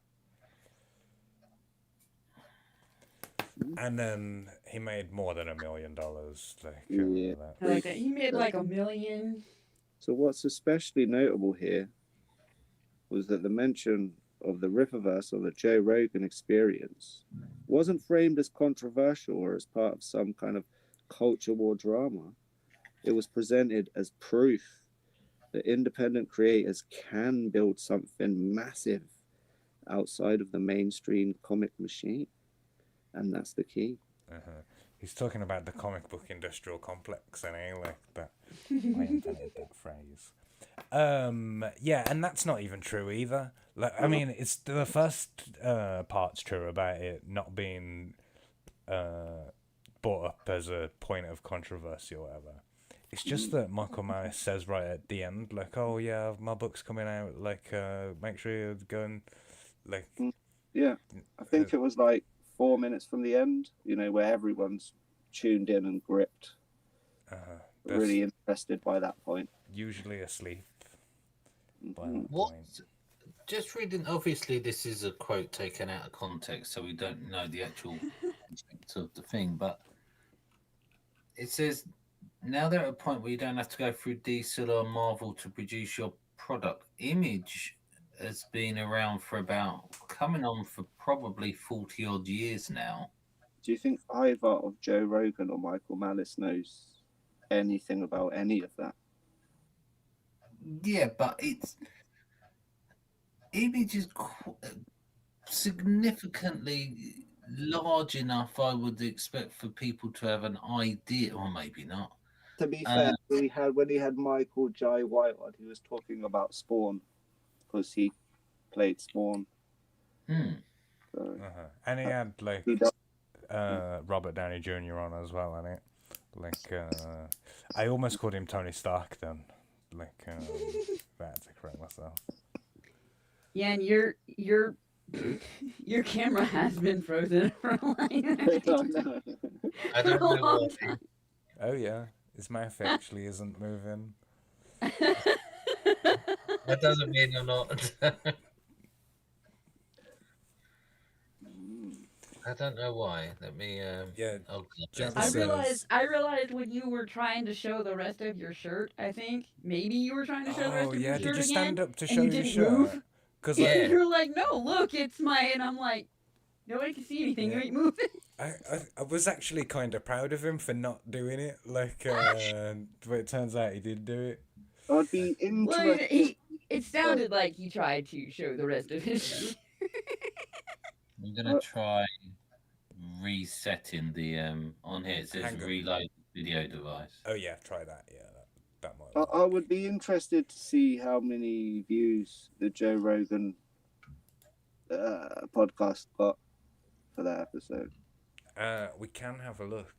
And then he made more than $1 million. Yeah. I like that. He made like $1 million. So what's especially notable here was that the mention of the Rippaverse or the Joe Rogan experience wasn't framed as controversial or as part of some kind of culture war drama. It was presented as proof that independent creators can build something massive outside of the mainstream comic machine. And that's the key. He's talking about the comic book industrial complex, and like that. I invented that phrase. Yeah, and that's not even true either. Like, I mean, it's the first part's true about it not being brought up as a point of controversy or whatever. It's just that Michael Malice says right at the end, like, "Oh yeah, my book's coming out. Like, make sure you go and like." Yeah, I think it was like 4 minutes from the end. You know, where everyone's tuned in and gripped, really interested by that point. Usually asleep. By Mhm. that What? point. Just reading. Obviously, this is a quote taken out of context, so we don't know the actual context of the thing. But it says now they're at a point where you don't have to go through DC or Marvel to produce your product. Image has been around for about coming on for probably 40 odd years now. Do you think either of Joe Rogan or Michael Malice knows anything about any of that? Yeah, but Image is significantly large enough, I would expect, for people to have an idea, or maybe not. To be fair, when he had Michael Jai Whitewood, he was talking about Spawn because he played Spawn. So, And he had like he does. Robert Downey Jr. on as well, and it like I almost called him Tony Stark then. Like I had to correct myself. Yeah, and your camera has been frozen for a I while. don't know. I don't know long why. Oh yeah, his mouth actually isn't moving. That doesn't mean I'm not. I don't know why. Let me. Yeah, Oh, Jabba I says- realized when you were trying to show the rest of your shirt, I think maybe you were trying to show the rest Oh of your yeah, shirt did you again, stand up to and show you your didn't shirt? move. Because Yeah. And you're like, no, look, it's my, and I'm like, nobody can see anything. You Yeah. ain't moving. I was actually kind of proud of him for not doing it. Like, but it turns out he did do it. I'd be Well, interested. it sounded like he tried to show the rest of his shirt. I'm gonna try resetting the on here. It says Hang on. reload video device. Oh yeah, try that. Yeah, that might. I would be interested to see how many views the Joe Rogan podcast got for that episode. We can have a look.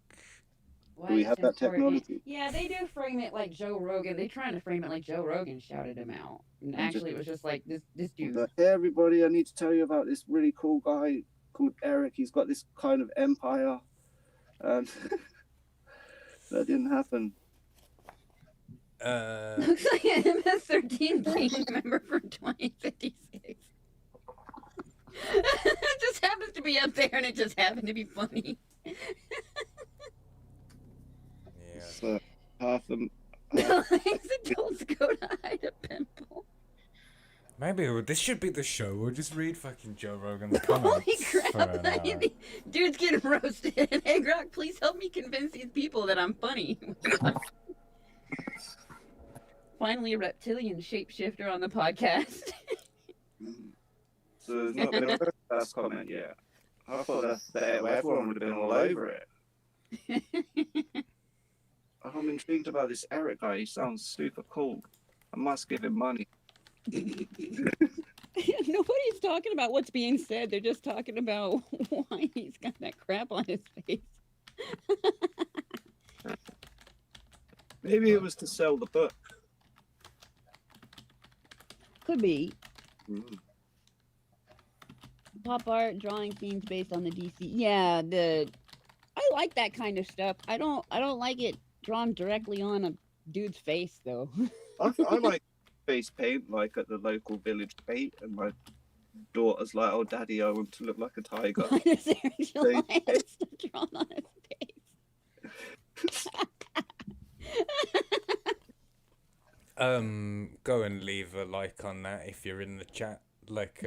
Why Do we it's have that important. technology? Yeah, they do frame it like Joe Rogan. They're trying to frame it like Joe Rogan shouted him out. And And just- actually, it was just like this dude. But hey, everybody, I need to tell you about this really cool guy called Eric. He's got this kind of empire. And that didn't happen. Looks like an MS-13 gang member from 2056. It just happens to be up there, and it just happened to be funny. Yeah. So half them. Things adults go to hide a pimple. Maybe this should be the show. We'll just read fucking Joe Rogan's comments Holy for crap! an hour. Dude's getting roasted. Hey, Grok, please help me convince these people that I'm funny. Finally, a reptilian shapeshifter on the podcast. So there's not been a first comment yet. I thought that's better. Everyone would have been all over it. I'm intrigued about this Eric guy. He sounds super cool. I must give him money. Nobody's talking about what's being said. They're just talking about why he's got that crap on his face. Maybe it was to sell the book. Could be. Mm. Pop art, drawing scenes based on the DC. Yeah, I like that kind of stuff. I don't like it drawn directly on a dude's face though. I like face paint, like at the local village fete, and my daughter's like, "Oh, Daddy, I want to look like a tiger." Sergio Lyon stuff drawn on his face. Go and leave a like on that if you're in the chat. Like,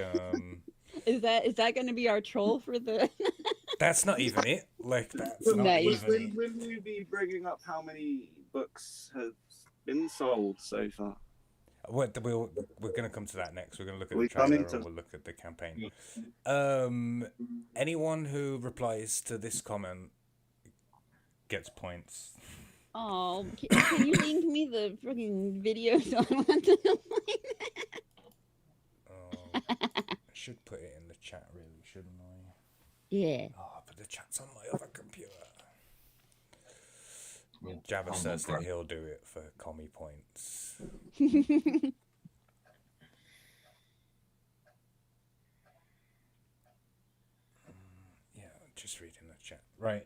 Is that going to be our troll for the? that's not even it. Like, that's not Nice. even it. Will you be bringing up how many books have been sold so far? We're going to come to that next. We're going to look at We're the trailer coming to- and we'll look at the campaign. Anyone who replies to this comment gets points. Oh, can you link me the freaking video so I don't have to play that? I should put it in the chat, really, shouldn't I? Yeah. Oh, but the chat's on my other computer. Yeah. Jabba Oh, says no, that he'll do it for commie points. Yeah, just reading the chat. Right.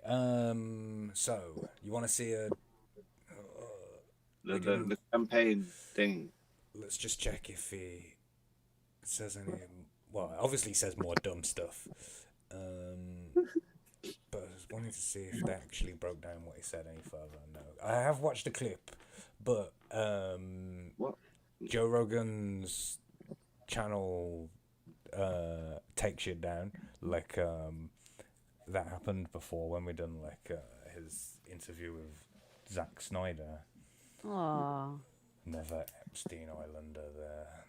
So you want to see a? The campaign thing. Let's just check if he says any. Well, obviously he says more dumb stuff. But I was wanting to see if they actually broke down what he said any further. No, I have watched a clip, but What? Joe Rogan's channel takes shit down. Like that happened before when we done like his interview with Zack Snyder. Aww. Never Epstein Islander there.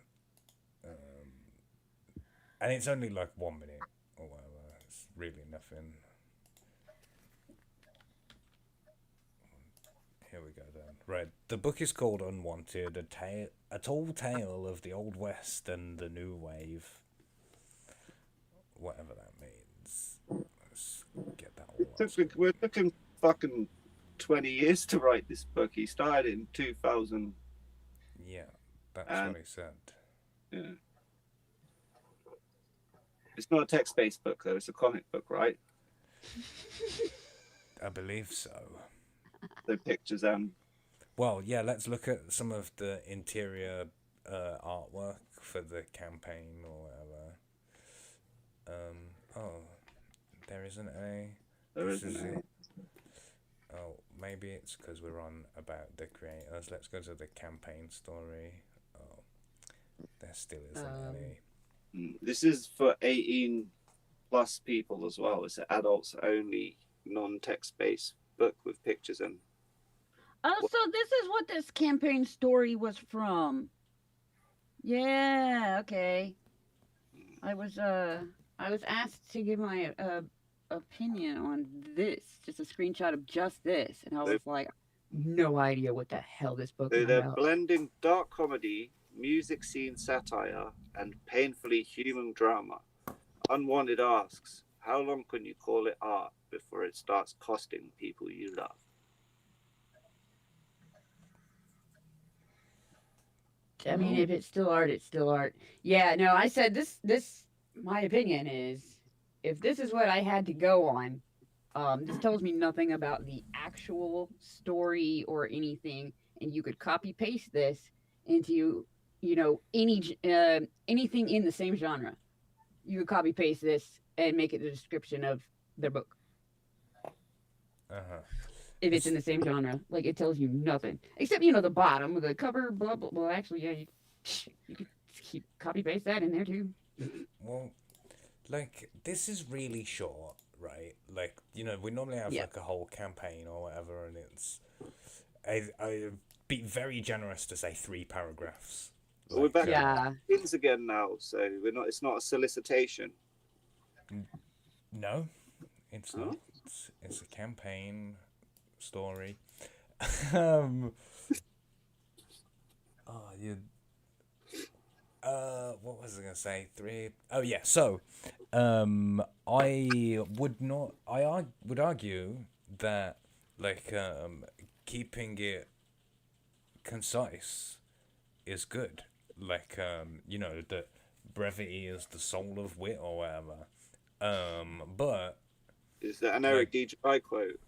And it's only like 1 minute or whatever. It's really nothing. Here we go then. Right. The book is called Unwanted, a tall tale of the Old West and the New Wave. Whatever that means. Let's get that all We're looking fucking 20 years to write this book. He started in 2000. Yeah, that's And- what he said. Yeah. It's not a text-based book though. It's a comic book, right? I believe so. The pictures and Well, yeah, let's look at some of the interior artwork for the campaign or whatever. Oh, there isn't a... there this isn't is any. it. Oh, maybe it's because we're on about the creators. Let's go to the campaign story. Oh, there still isn't any. This is for 18 plus people as well. It's an adults only, non-text based book with pictures and Oh, so this is what this campaign story was from. Yeah, okay. I was asked to give my opinion on this, just a screenshot of just this, and I was like, no idea what the hell this book so is they're about. blending dark comedy, music scene satire, and painfully human drama. Unwanted asks, how long can you call it art before it starts costing people you love? I mean, if it's still art, it's still art. Yeah, no, I said this. My opinion is, if this is what I had to go on, this tells me nothing about the actual story or anything, and you could copy paste this into, anything in the same genre. You could copy paste this and make it the description of their book Uh-huh. if it's in the same genre. Like, it tells you nothing except the bottom, the cover, blah blah. Well, actually, yeah, you could keep copy paste that in there too. Well, like, this is really short, right? Like, we normally have Yeah. like a whole campaign or whatever, and it's I'd be very generous to say 3 paragraphs. We're back Yeah. to things again now, so we're not. It's not a solicitation. No, it's Huh? not. It's a campaign story. um. Oh, you. What was I gonna say? 3. Oh yeah. So, I would not. would argue that like keeping it concise is good. Like that brevity is the soul of wit or whatever. But Is that an Eric DJI quote?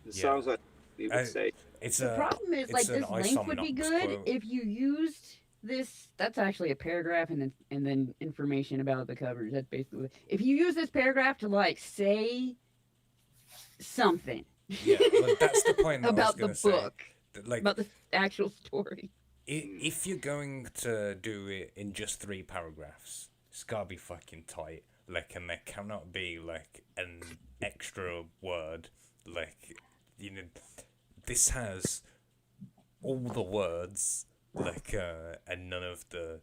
It sounds like he would say. it's The problem is, like, it's an this length would be Isomonox good quote. if you used this. That's actually a paragraph, and then information about the covers. That's basically if you use this paragraph to like say something. Yeah, well, that's the point that about I the was gonna book, say. Like, about the actual story. if you're going to do it in just 3 paragraphs, it's gotta be fucking tight. Like, and there cannot be like an extra word. Like, this has all the words, like, and none of the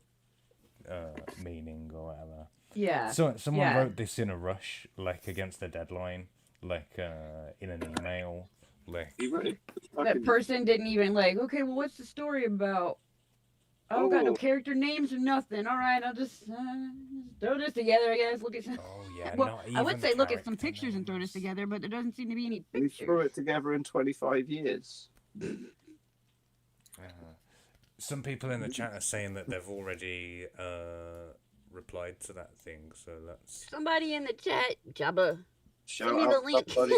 meaning or whatever. Yeah. So someone yeah. wrote this in a rush, like against the deadline, like in an email, like. He wrote That person didn't even like. Okay, well, what's the story about? I don't got no Oh. character names or nothing. All right, I'll just throw this together, I guess. Look at some. Oh yeah, Well, not I would even say look at some character pictures and throw this names. together, but there doesn't seem to be any We pictures. threw it together in 25 years. Some people in the chat are saying that they've already replied to that thing, so let's Somebody in the chat, Jabba. Shout Send me out the link. somebody.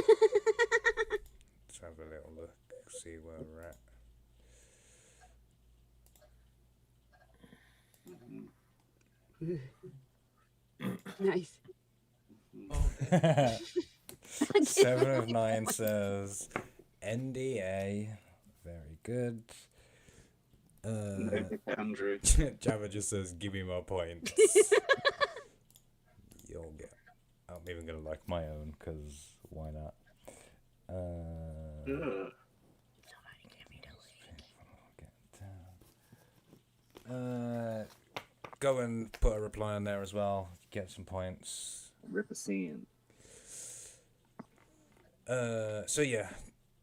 have a little look, see where we're at. Nice. 7 of 9 says NDA. Very good. Andrew. Java just says, "Give me my points." You'll get. I'm even gonna like my own, cause why not? Go and put a reply on there as well. Get some points. Rippaverse. So yeah,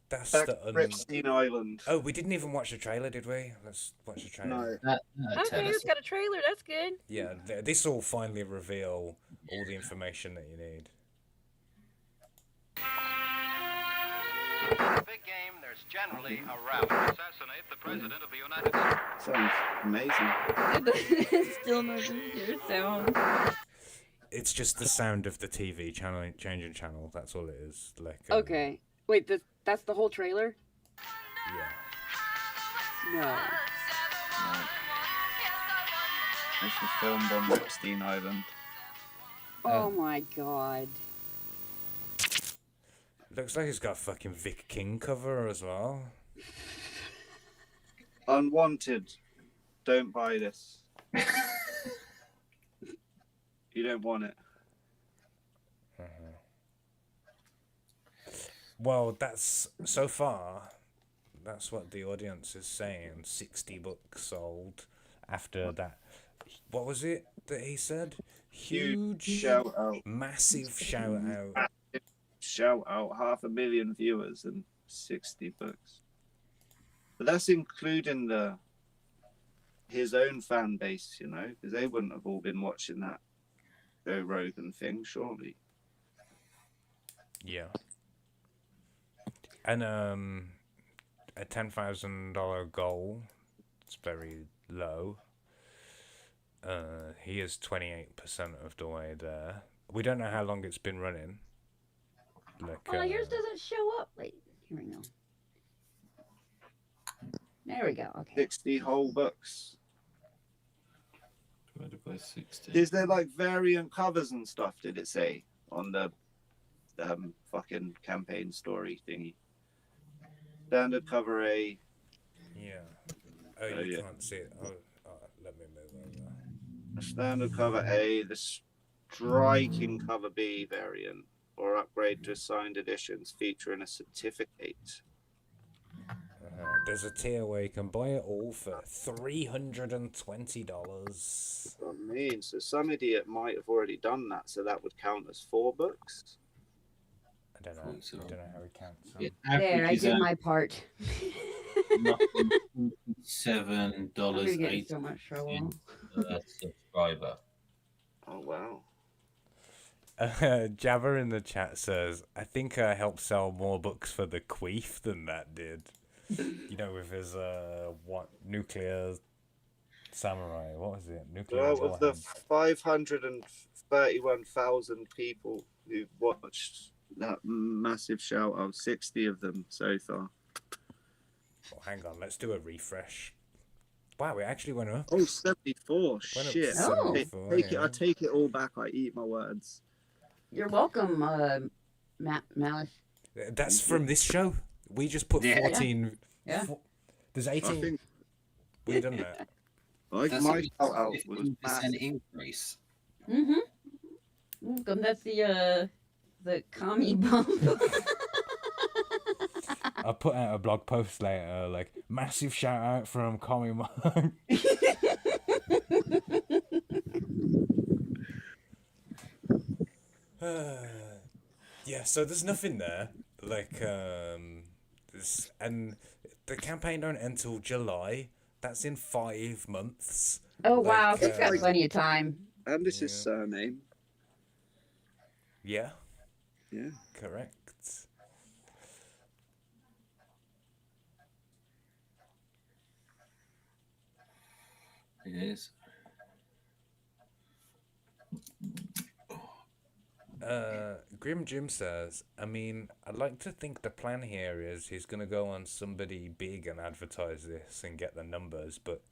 that's Back the. to Ripstein Island. Oh, we didn't even watch the trailer, did we? Let's watch the trailer. No. Okay, it's got a trailer. That's good. Yeah, this will finally reveal all the information that you need. Big game, there's generally a route. Assassinate the President of the United States. Sounds amazing. Still no easier sound. It's just the sound of the TV channel changing channel. That's all it is. Like. Okay. Wait, that's the whole trailer? Yeah. No. This was filmed on Ripstein Island. Oh my god. Looks like it's got a fucking Vic King cover as well. Unwanted. Don't buy this. You don't want it. Well, that's so far. That's what the audience is saying. 60 books sold after that. What was it that he said? Huge shout out. Massive shout out. Shout out. 500,000 viewers and 60 books. But that's including his own fan base, you know, because they wouldn't have all been watching that Joe Rogan thing, surely. Yeah. And a $10,000 goal It's very low. He is 28% of the way there. We don't know how long it's been running. Like, Well, yours doesn't show up. Wait, here we go. There we go. Okay. 60 whole books. Divided by 60. Is there like variant covers and stuff? Did it say on the fucking campaign story thingy? Standard cover A. Yeah. Oh, you yeah. can't see it. Oh, let me move over. Standard cover A, the striking cover B variant, or upgrade to signed editions featuring a certificate. There's a tier where you can buy it all for $320. I mean, so some idiot might have already done that, so that would count as 4 books. I don't know. So- I don't know how it counts. Yeah, There, I average is did my part. $7.80 I'm gonna get in so much trouble. per subscriber. Oh wow. Jabba in the chat says, I think I helped sell more books for the Queef than that did. You know, with his, Nuclear Samurai. What was it? Nuclear Out of the Warhead. 531,000 people who watched that massive shout out, 60 of them so far. Oh, hang on, let's do a refresh. Wow, it actually went up. Oh, 74. Went up Shit. to Oh. 74, Take it, yeah. I take it all back. I eat my words. You're welcome, Malice. That's from this show. We just put Yeah. 14. Yeah. There's I 18. think We've done that. like That's my a shout out was 15% massive. increase. Mm-hmm. Welcome. That's the commie bump. I'll put out a blog post later, like, massive shout out from Comic Monk. Yeah, so there's nothing there. Like, and the campaign don't end till July. That's in 5 months. Oh, Like, wow. We've got uh, plenty of time. And this is Yeah. surname. Yeah, Yeah. correct. It is. Grim Jim says, I mean, I'd like to think the plan here is he's going to go on somebody big and advertise this and get the numbers, but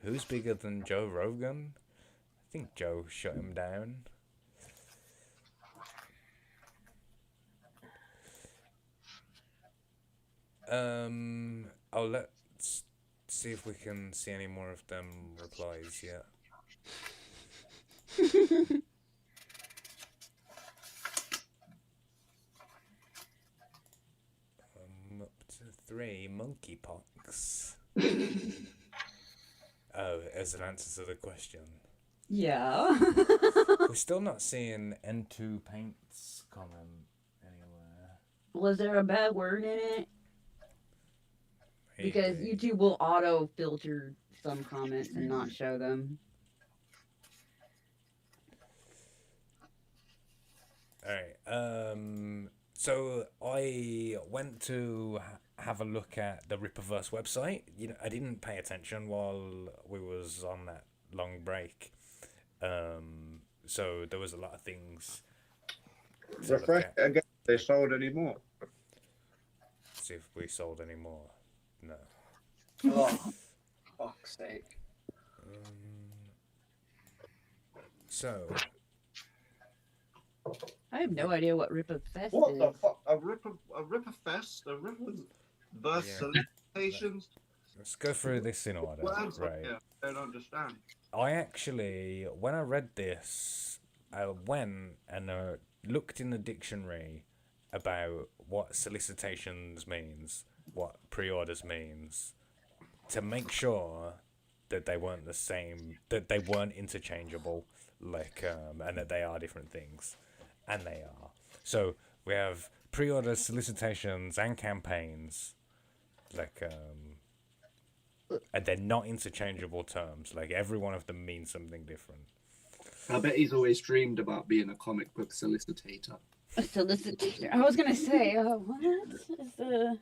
who's bigger than Joe Rogan? I think Joe shut him down. Let's see if we can see any more of them replies yet. Up to 3 monkeypox. Oh, as an answer to the question. Yeah. We're still not seeing N2 Paints comment anywhere. Was there a bad word in it? Because Maybe. YouTube will auto filter some comments and not show them. Alright, so I went to have a look at the Rippaverse website. You know, I didn't pay attention while we was on that long break. So there was a lot of things to look Refresh at. again. They sold any more. See if we sold any more. No. Oh, fuck's sake. So, I have no idea what Rippaverse What is. the fuck? A Ripperfest? A Ripperverse Yeah. solicitations? let's go through this in order. Words like Right. that, I don't understand. I actually, when I read this, I went and looked in the dictionary about what solicitations means, what pre-orders means, to make sure that they weren't the same, that they weren't interchangeable, like, and that they are different things, and they are. So we have pre-orders, solicitations, and campaigns, like, and they're not interchangeable terms. Like, every one of them means something different. I bet he's always dreamed about being a comic book solicitator. A solicitor. I was gonna say, what is the?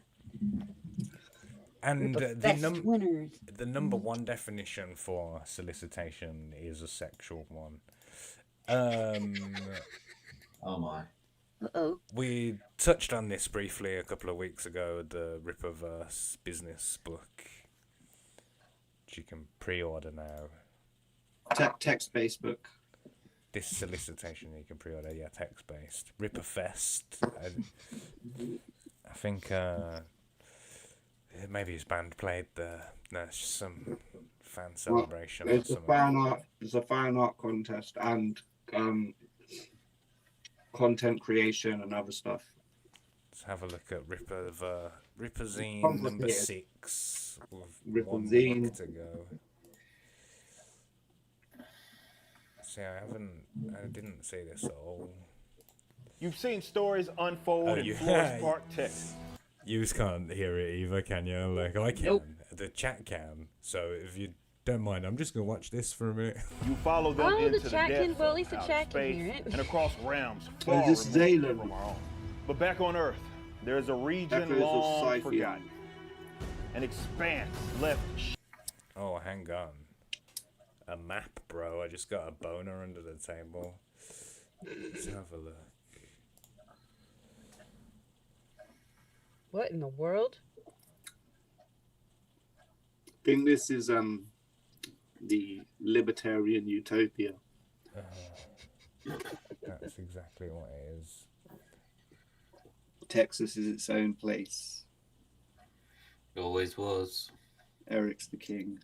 And Rippaverse winners. the number one definition for solicitation is a sexual one. Oh my. Uh-oh. We touched on this briefly a couple of weeks ago, the Rippaverse business book, which you can pre-order now. Text-based book. This solicitation you can pre-order, yeah, text-based. Ripperfest. I think maybe his band played there. No, it's just some fan celebration or It's a something. fan art contest and content creation and other stuff. Let's have a look at Ripperzine number Complicated. 6 with one Ripperzine. week to go. See, I didn't see this at all. You've seen stories unfold Oh, in you- Florence Park, Texas. You can't hear it either, can you? Like, I can. Nope. The chat can. So if you don't mind, I'm just going to watch this for a minute. You follow them Oh, the into the chat can- depths well, at of least the outer chat can space hear it. and across realms Oh, far this is removed Zaylan. from our own. But back on Earth, there is a region Echoes of long Scythian. forgotten, an expanse left Oh, hang on. A map, bro. I just got a boner under the table. Let's have a look. What in the world? I think this is the libertarian utopia. That's exactly what it is. Texas is its own place. Always was. Eric's the king.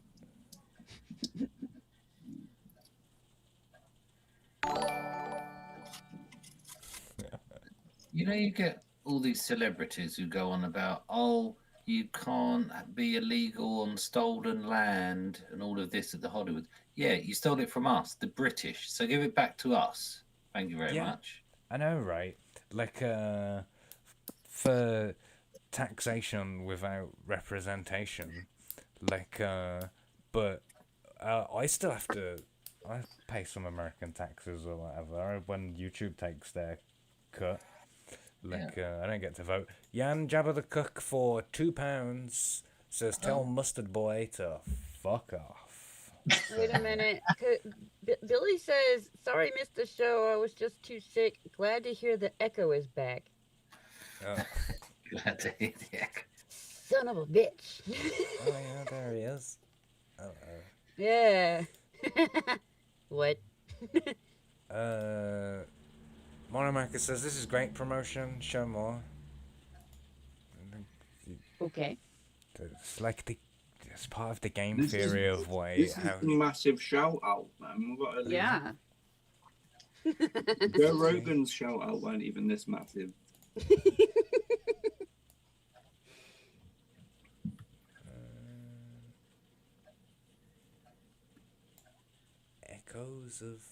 You know, you get all these celebrities who go on about, oh, you can't be illegal on stolen land and all of this at the Hollywood. Yeah, you stole it from us, the British. So give it back to us. Thank you very Yeah. much. I know, right? Like, for taxation without representation, like, but I still have to, I pay some American taxes or whatever when YouTube takes their cut. Like, I don't get to vote. Jan Jabba the Cook for £2 says, tell Mustard Boy to fuck off. Wait a minute. Billy says, sorry, missed the show. I was just too sick. Glad to hear the echo is back. Oh, Glad to hear the echo. Son of a bitch. oh yeah, there he is. Oh, Yeah. What? Monomarker says, this is great promotion, show more. Okay. It's like it's part of the game This is- theory of why This how is a massive shout out, man. We've got to- Yeah. Joe Rogan's shout out weren't even this massive. echoes of.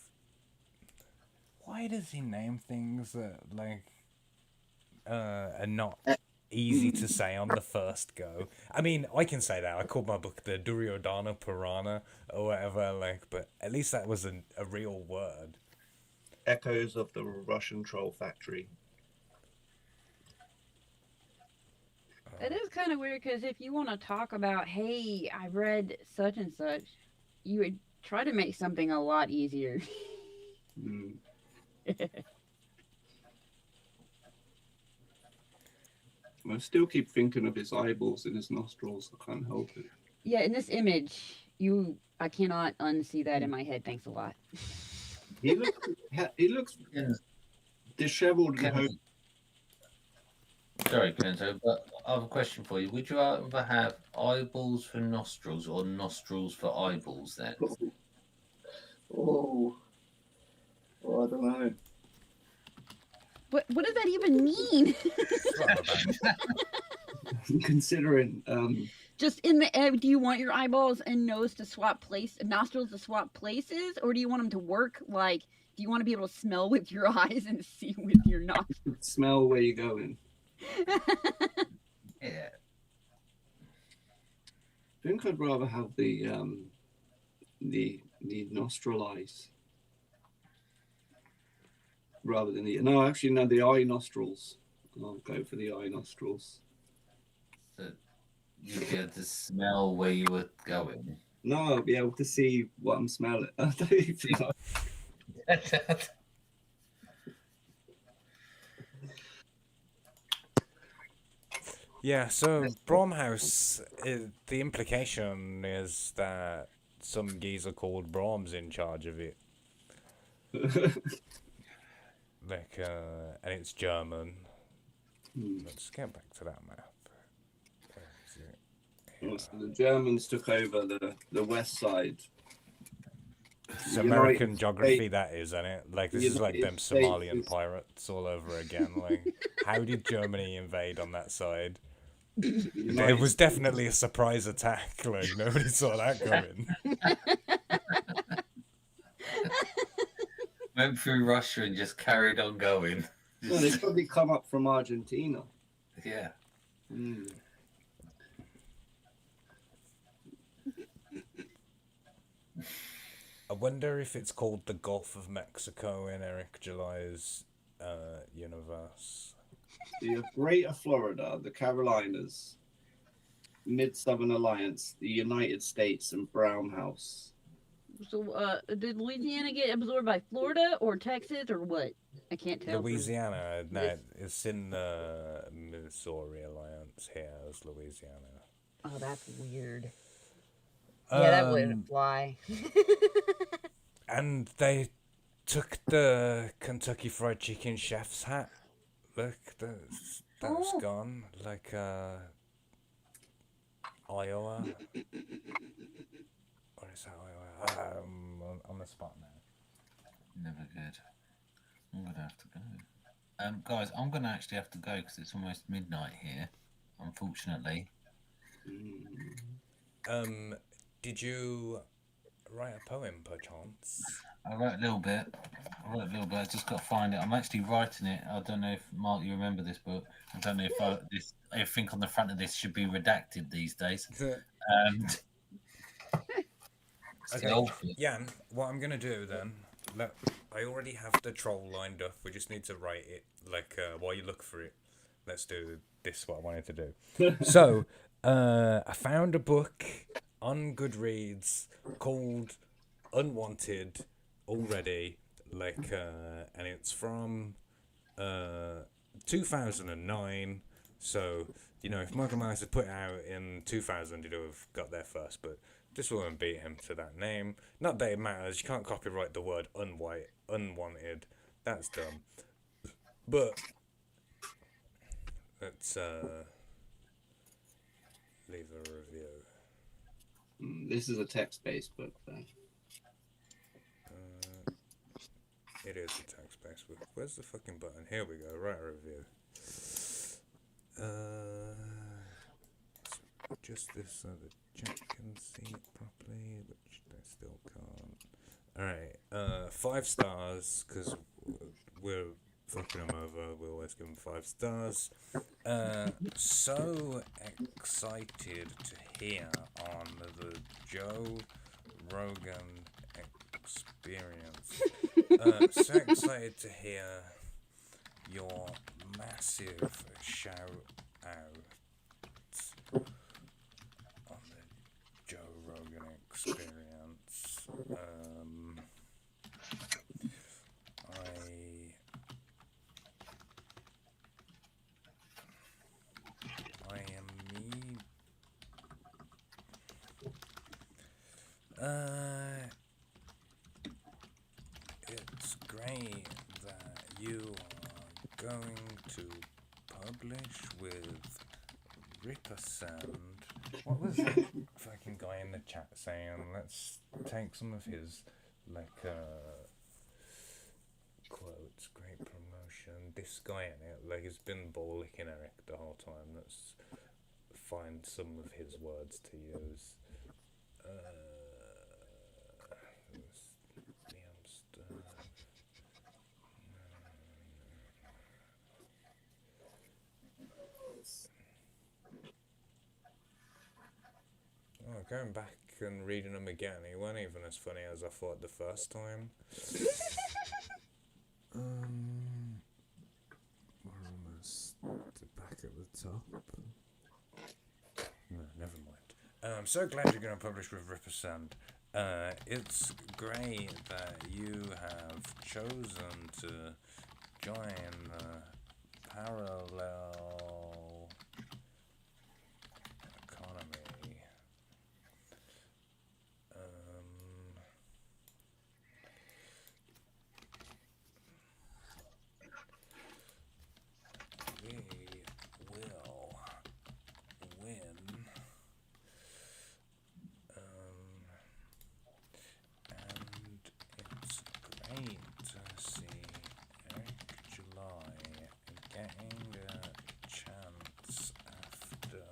Why does he name things that like are not easy to say on the first go? I mean, I can say that. I called my book the Duryodhana Purana or whatever, like, but at least that was a real word. Echoes of the Russian troll factory. It is kind of weird because if you want to talk about, hey, I read such and such, you would try to make something a lot easier. Mm. I still keep thinking of his eyeballs and his nostrils. I can't help it. Yeah, in this image, I cannot unsee that in my head. Thanks a lot. He looks Yeah. disheveled and Ken- Sorry, Kenzo, but I have a question for you. Would you rather have eyeballs for nostrils or nostrils for eyeballs then? Oh, I don't know. What does that even mean? Considering, Just in the do you want your eyeballs and nostrils to swap places, or do you want them to work like? Do you want to be able to smell with your eyes and see with your nostrils? smell where you're going. Yeah. I think I'd rather have the nostril eyes rather than the the eye nostrils. I'll go for the eye nostrils. So you'd be able to smell where you were going. No, I'll be able to see what I'm smelling. I don't even know. Yeah, so Bromhouse, the implication is that some geezer called Brom's in charge of it. Like, and it's German. Let's get back to that map. Where is it? Well, so the Germans took over the west side. It's United American geography, States- that is, isn't it? Like, this is like them United States Somalian is- pirates all over again. Like, how did Germany invade on that side? It United was definitely a surprise attack. Like, nobody saw that coming. Went through Russia and just carried on going. No, they probably come up from Argentina. Yeah. Mm. I wonder if it's called the Gulf of Mexico in Eric July's universe. So you have Greater Florida, the Carolinas, Mid-Southern Alliance, the United States, and Brown House. So, did Louisiana get absorbed by Florida or Texas or what? I can't tell. Louisiana, no, it's in the Missouri Alliance here as Louisiana. Oh, that's weird. Yeah, that Um, wouldn't fly. And they took the Kentucky Fried Chicken chef's hat. Look, that's Oh. gone. Like, Iowa. Or is that Iowa? On the spot now. Never good. I'm gonna have to go. Guys, I'm gonna actually have to go because it's almost midnight here. Unfortunately. Did you write a poem, perchance? I wrote a little bit. I just got to find it. I'm actually writing it. I don't know if Mark, you remember this book. I don't know if everything on the front of this should be redacted these days. Okay, Jan, what I'm gonna do then? I already have the troll lined up. We just need to write it. Like while you look for it, let's do this. What I wanted to do. So, I found a book on Goodreads called Unwanted already. Like, and it's from 2009. So, you know, if Michael Myers had put it out in 2000, he'd have got there first. But this wouldn't beat him to that name. Not that it matters. You can't copyright the word unwanted. That's dumb. But let's leave a review. This is a text-based book, though. It is a text-based book. Where's the fucking button? Here we go. Write a review. Just this so the chat can see it properly, which they still can't. Alright, 5 stars, because we're fucking them over. We always give them 5 stars. So excited to hear on the Joe Rogan experience. So excited to hear your massive shout out on the Joe Rogan experience. I am me. It's great that you are going to publish with Rippaverse. What was that fucking guy in the chat saying? Let's take some of his, like, quotes. Great promotion. This guy in it, like, he's been ball licking Eric the whole time. Let's find some of his words to use. Oh, going back and reading them again, he weren't even as funny as I thought the first time. We're almost back at the top. No, I'm so glad you're going to publish with Rippaverse. It's great that you have chosen to join the parallel economy. We will win. And it's great to see Eric July getting a chance after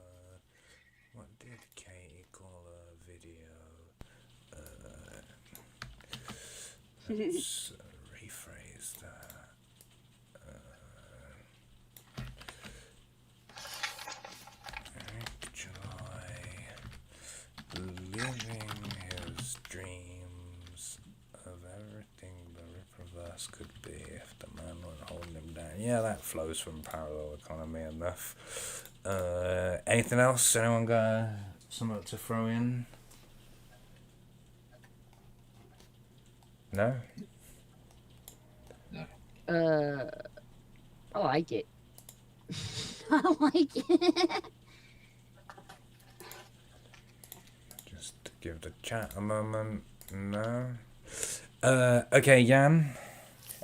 what did Katie call a video? Let's rephrase that. Eric July living his dreams of everything the Rippaverse could be if the man weren't holding him down. Yeah, that flows from parallel economy enough. Anything else? Anyone got something to throw in? No? I like it. I like it. Just give the chat a moment. No? Okay, Jan.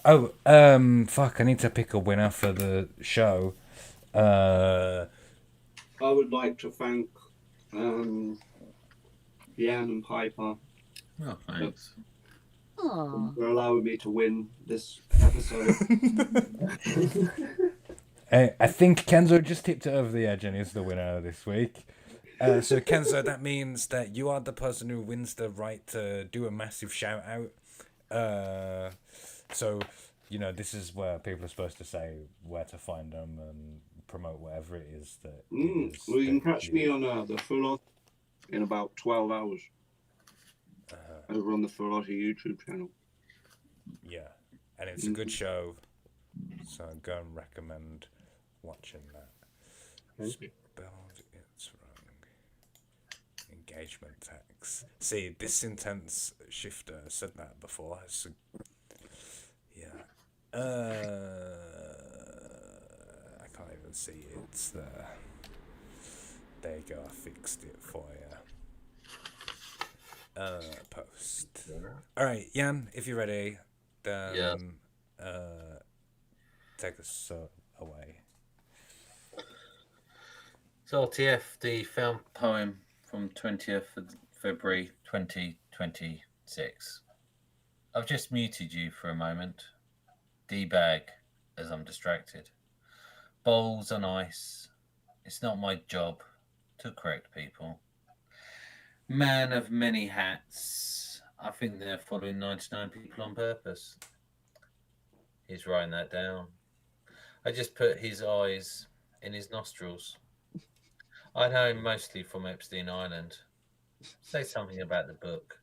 Oh, fuck, I need to pick a winner for the show. I would like to thank Jan and Piper Oh, thanks. Aw. for allowing me to win this episode. I think Kenzo just tipped it over the edge and is the winner this week. So Kenzo, that means that you are the person who wins the right to do a massive shout out. So, you know, this is where people are supposed to say where to find them and promote whatever it is that. Well, you can catch me on the Full in about 12 hours over on the Full YouTube channel. Yeah, and it's a good show, so go and recommend watching that. Spelled it's wrong. Engagement tax. See, this intense shifter said that before. So, yeah. I can't even see it. It's there. There you go. I fixed it for you. Post. All right, Jan, if you're ready, then take us away. So RTF, the found poem from 20th of February 2026. I've just muted you for a moment. D-bag, as I'm distracted. Bowls on ice. It's not my job to correct people. Man of many hats. I think they're following 99 people on purpose. He's writing that down. I just put his eyes in his nostrils. I know him mostly from Epstein Island. Say something about the book.